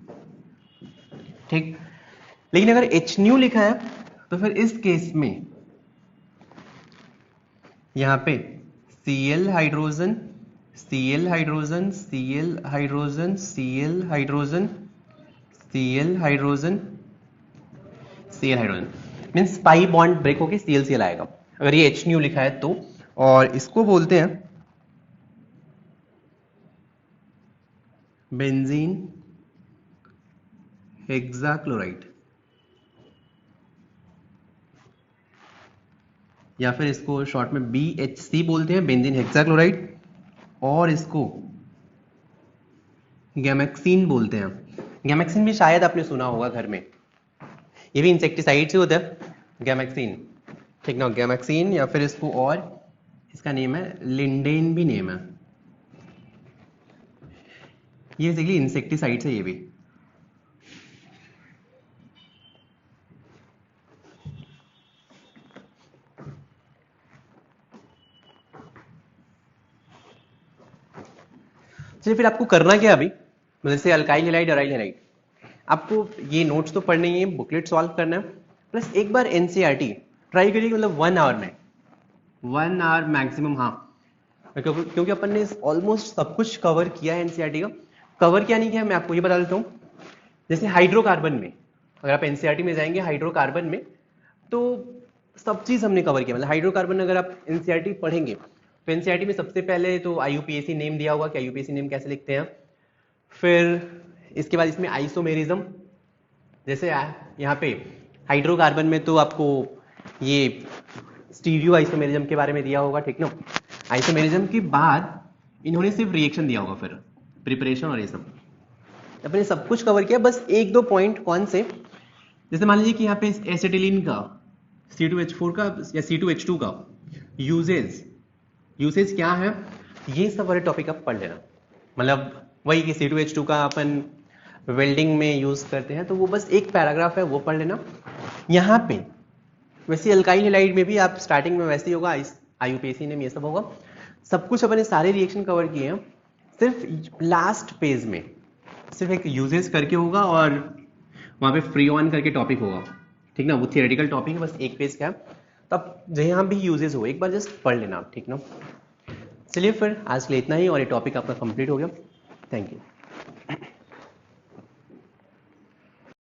ठीक. लेकिन अगर HNu लिखा है तो फिर इस केस में यहाँ पे Cl hydrogen, Cl hydrogen, Cl hydrogen, Cl hydrogen, Cl hydrogen, Cl hydrogen, means pi bond break होके ClCl आएगा अगर ये HNu लिखा है तो. और इसको बोलते हैं बेंजीन हेक्साक्लोराइड, या फिर इसको शॉर्ट में BHC बोलते हैं, बेंजीन हेक्साक्लोराइड. और इसको गैमेक्सिन बोलते हैं. गैमेक्सिन भी शायद आपने सुना होगा घर में, ये भी इंसेक्टिसाइड से होता है गैमेक्सिन. ठीक ना, गैमेक्सिन, या फिर इसको और इसका नेम है लिंडेन भी नेम है. ये बेसिकली इंसेक्टिसाइड है ये भी. चलिए फिर आपको करना क्या अभी, जैसे अल्काइल हैलाइड, अराइल हैलाइड, आपको ये नोट्स तो पढ़ने ही है, बुकलेट सॉल्व करना है, प्लस एक बार एनसीईआरटी ट्राई करिए, मतलब 1 आवर में, 1 आवर मैक्सिमम. हाँ, क्योंकि अपन ने ऑलमोस्ट सब कुछ कवर किया है एनसीईआरटी का. कवर क्या नहीं किया मैं आपको ये बता देता हूँ. जैसे हाइड्रोकार्बन में अगर आप एनसीईआरटी में जाएंगे हाइड्रोकार्बन में, तो सब चीज हमने कवर किया. मतलब हाइड्रोकार्बन अगर आप एनसीईआरटी पढ़ेंगे तो एनसीईआरटी में सबसे पहले तो IUPAC नेम दिया होगा कि IUPAC नेम कैसे लिखते हैं. फिर इसके बाद इसमें आइसोमेरिज्म, जैसे यहाँ पे हाइड्रोकार्बन में तो आपको ये स्टीरियो आइसोमेरिज्म के बारे में दिया होगा. ठीक ना. आइसोमेरिज्म के बाद इन्होंने सिर्फ रिएक्शन दिया होगा, फिर प्रिपरेशन और ये सब. अपने सब कुछ कवर किया, बस 1-2 पॉइंट कौन से, जैसे मान लीजिए कि यहाँ पे एसिटिलीन का, C2H4 का या C2H2 का यूसेज क्या है, ये सब वाले टॉपिक आप पढ़ लेना. मतलब वही कि C2H2 का अपन वेल्डिंग में यूज करते हैं, तो वो बस एक पैराग्राफ है, वो पढ़ लेना. यहाँ पे वैसे अल्काइल हैलाइड में भी आप स्टार्टिंग में वैसे ही होगा, IUPAC नेम ये सब होगा. सब कुछ अपने सारे रिएक्शन कवर किए हैं, सिर्फ लास्ट पेज में सिर्फ एक यूजेस करके होगा और वहाँ पे फ्री ऑन करके टॉपिक होगा. ठीक ना, वो थियोरेटिकल टॉपिक है, बस एक पेज का. तब जहाँ भी यूजेस हो एक बार जस्ट पढ़ लेना आप. ठीक ना. चलिए फिर आज के लिए इतना ही, और ये टॉपिक आपका कंप्लीट हो गया. Thank you.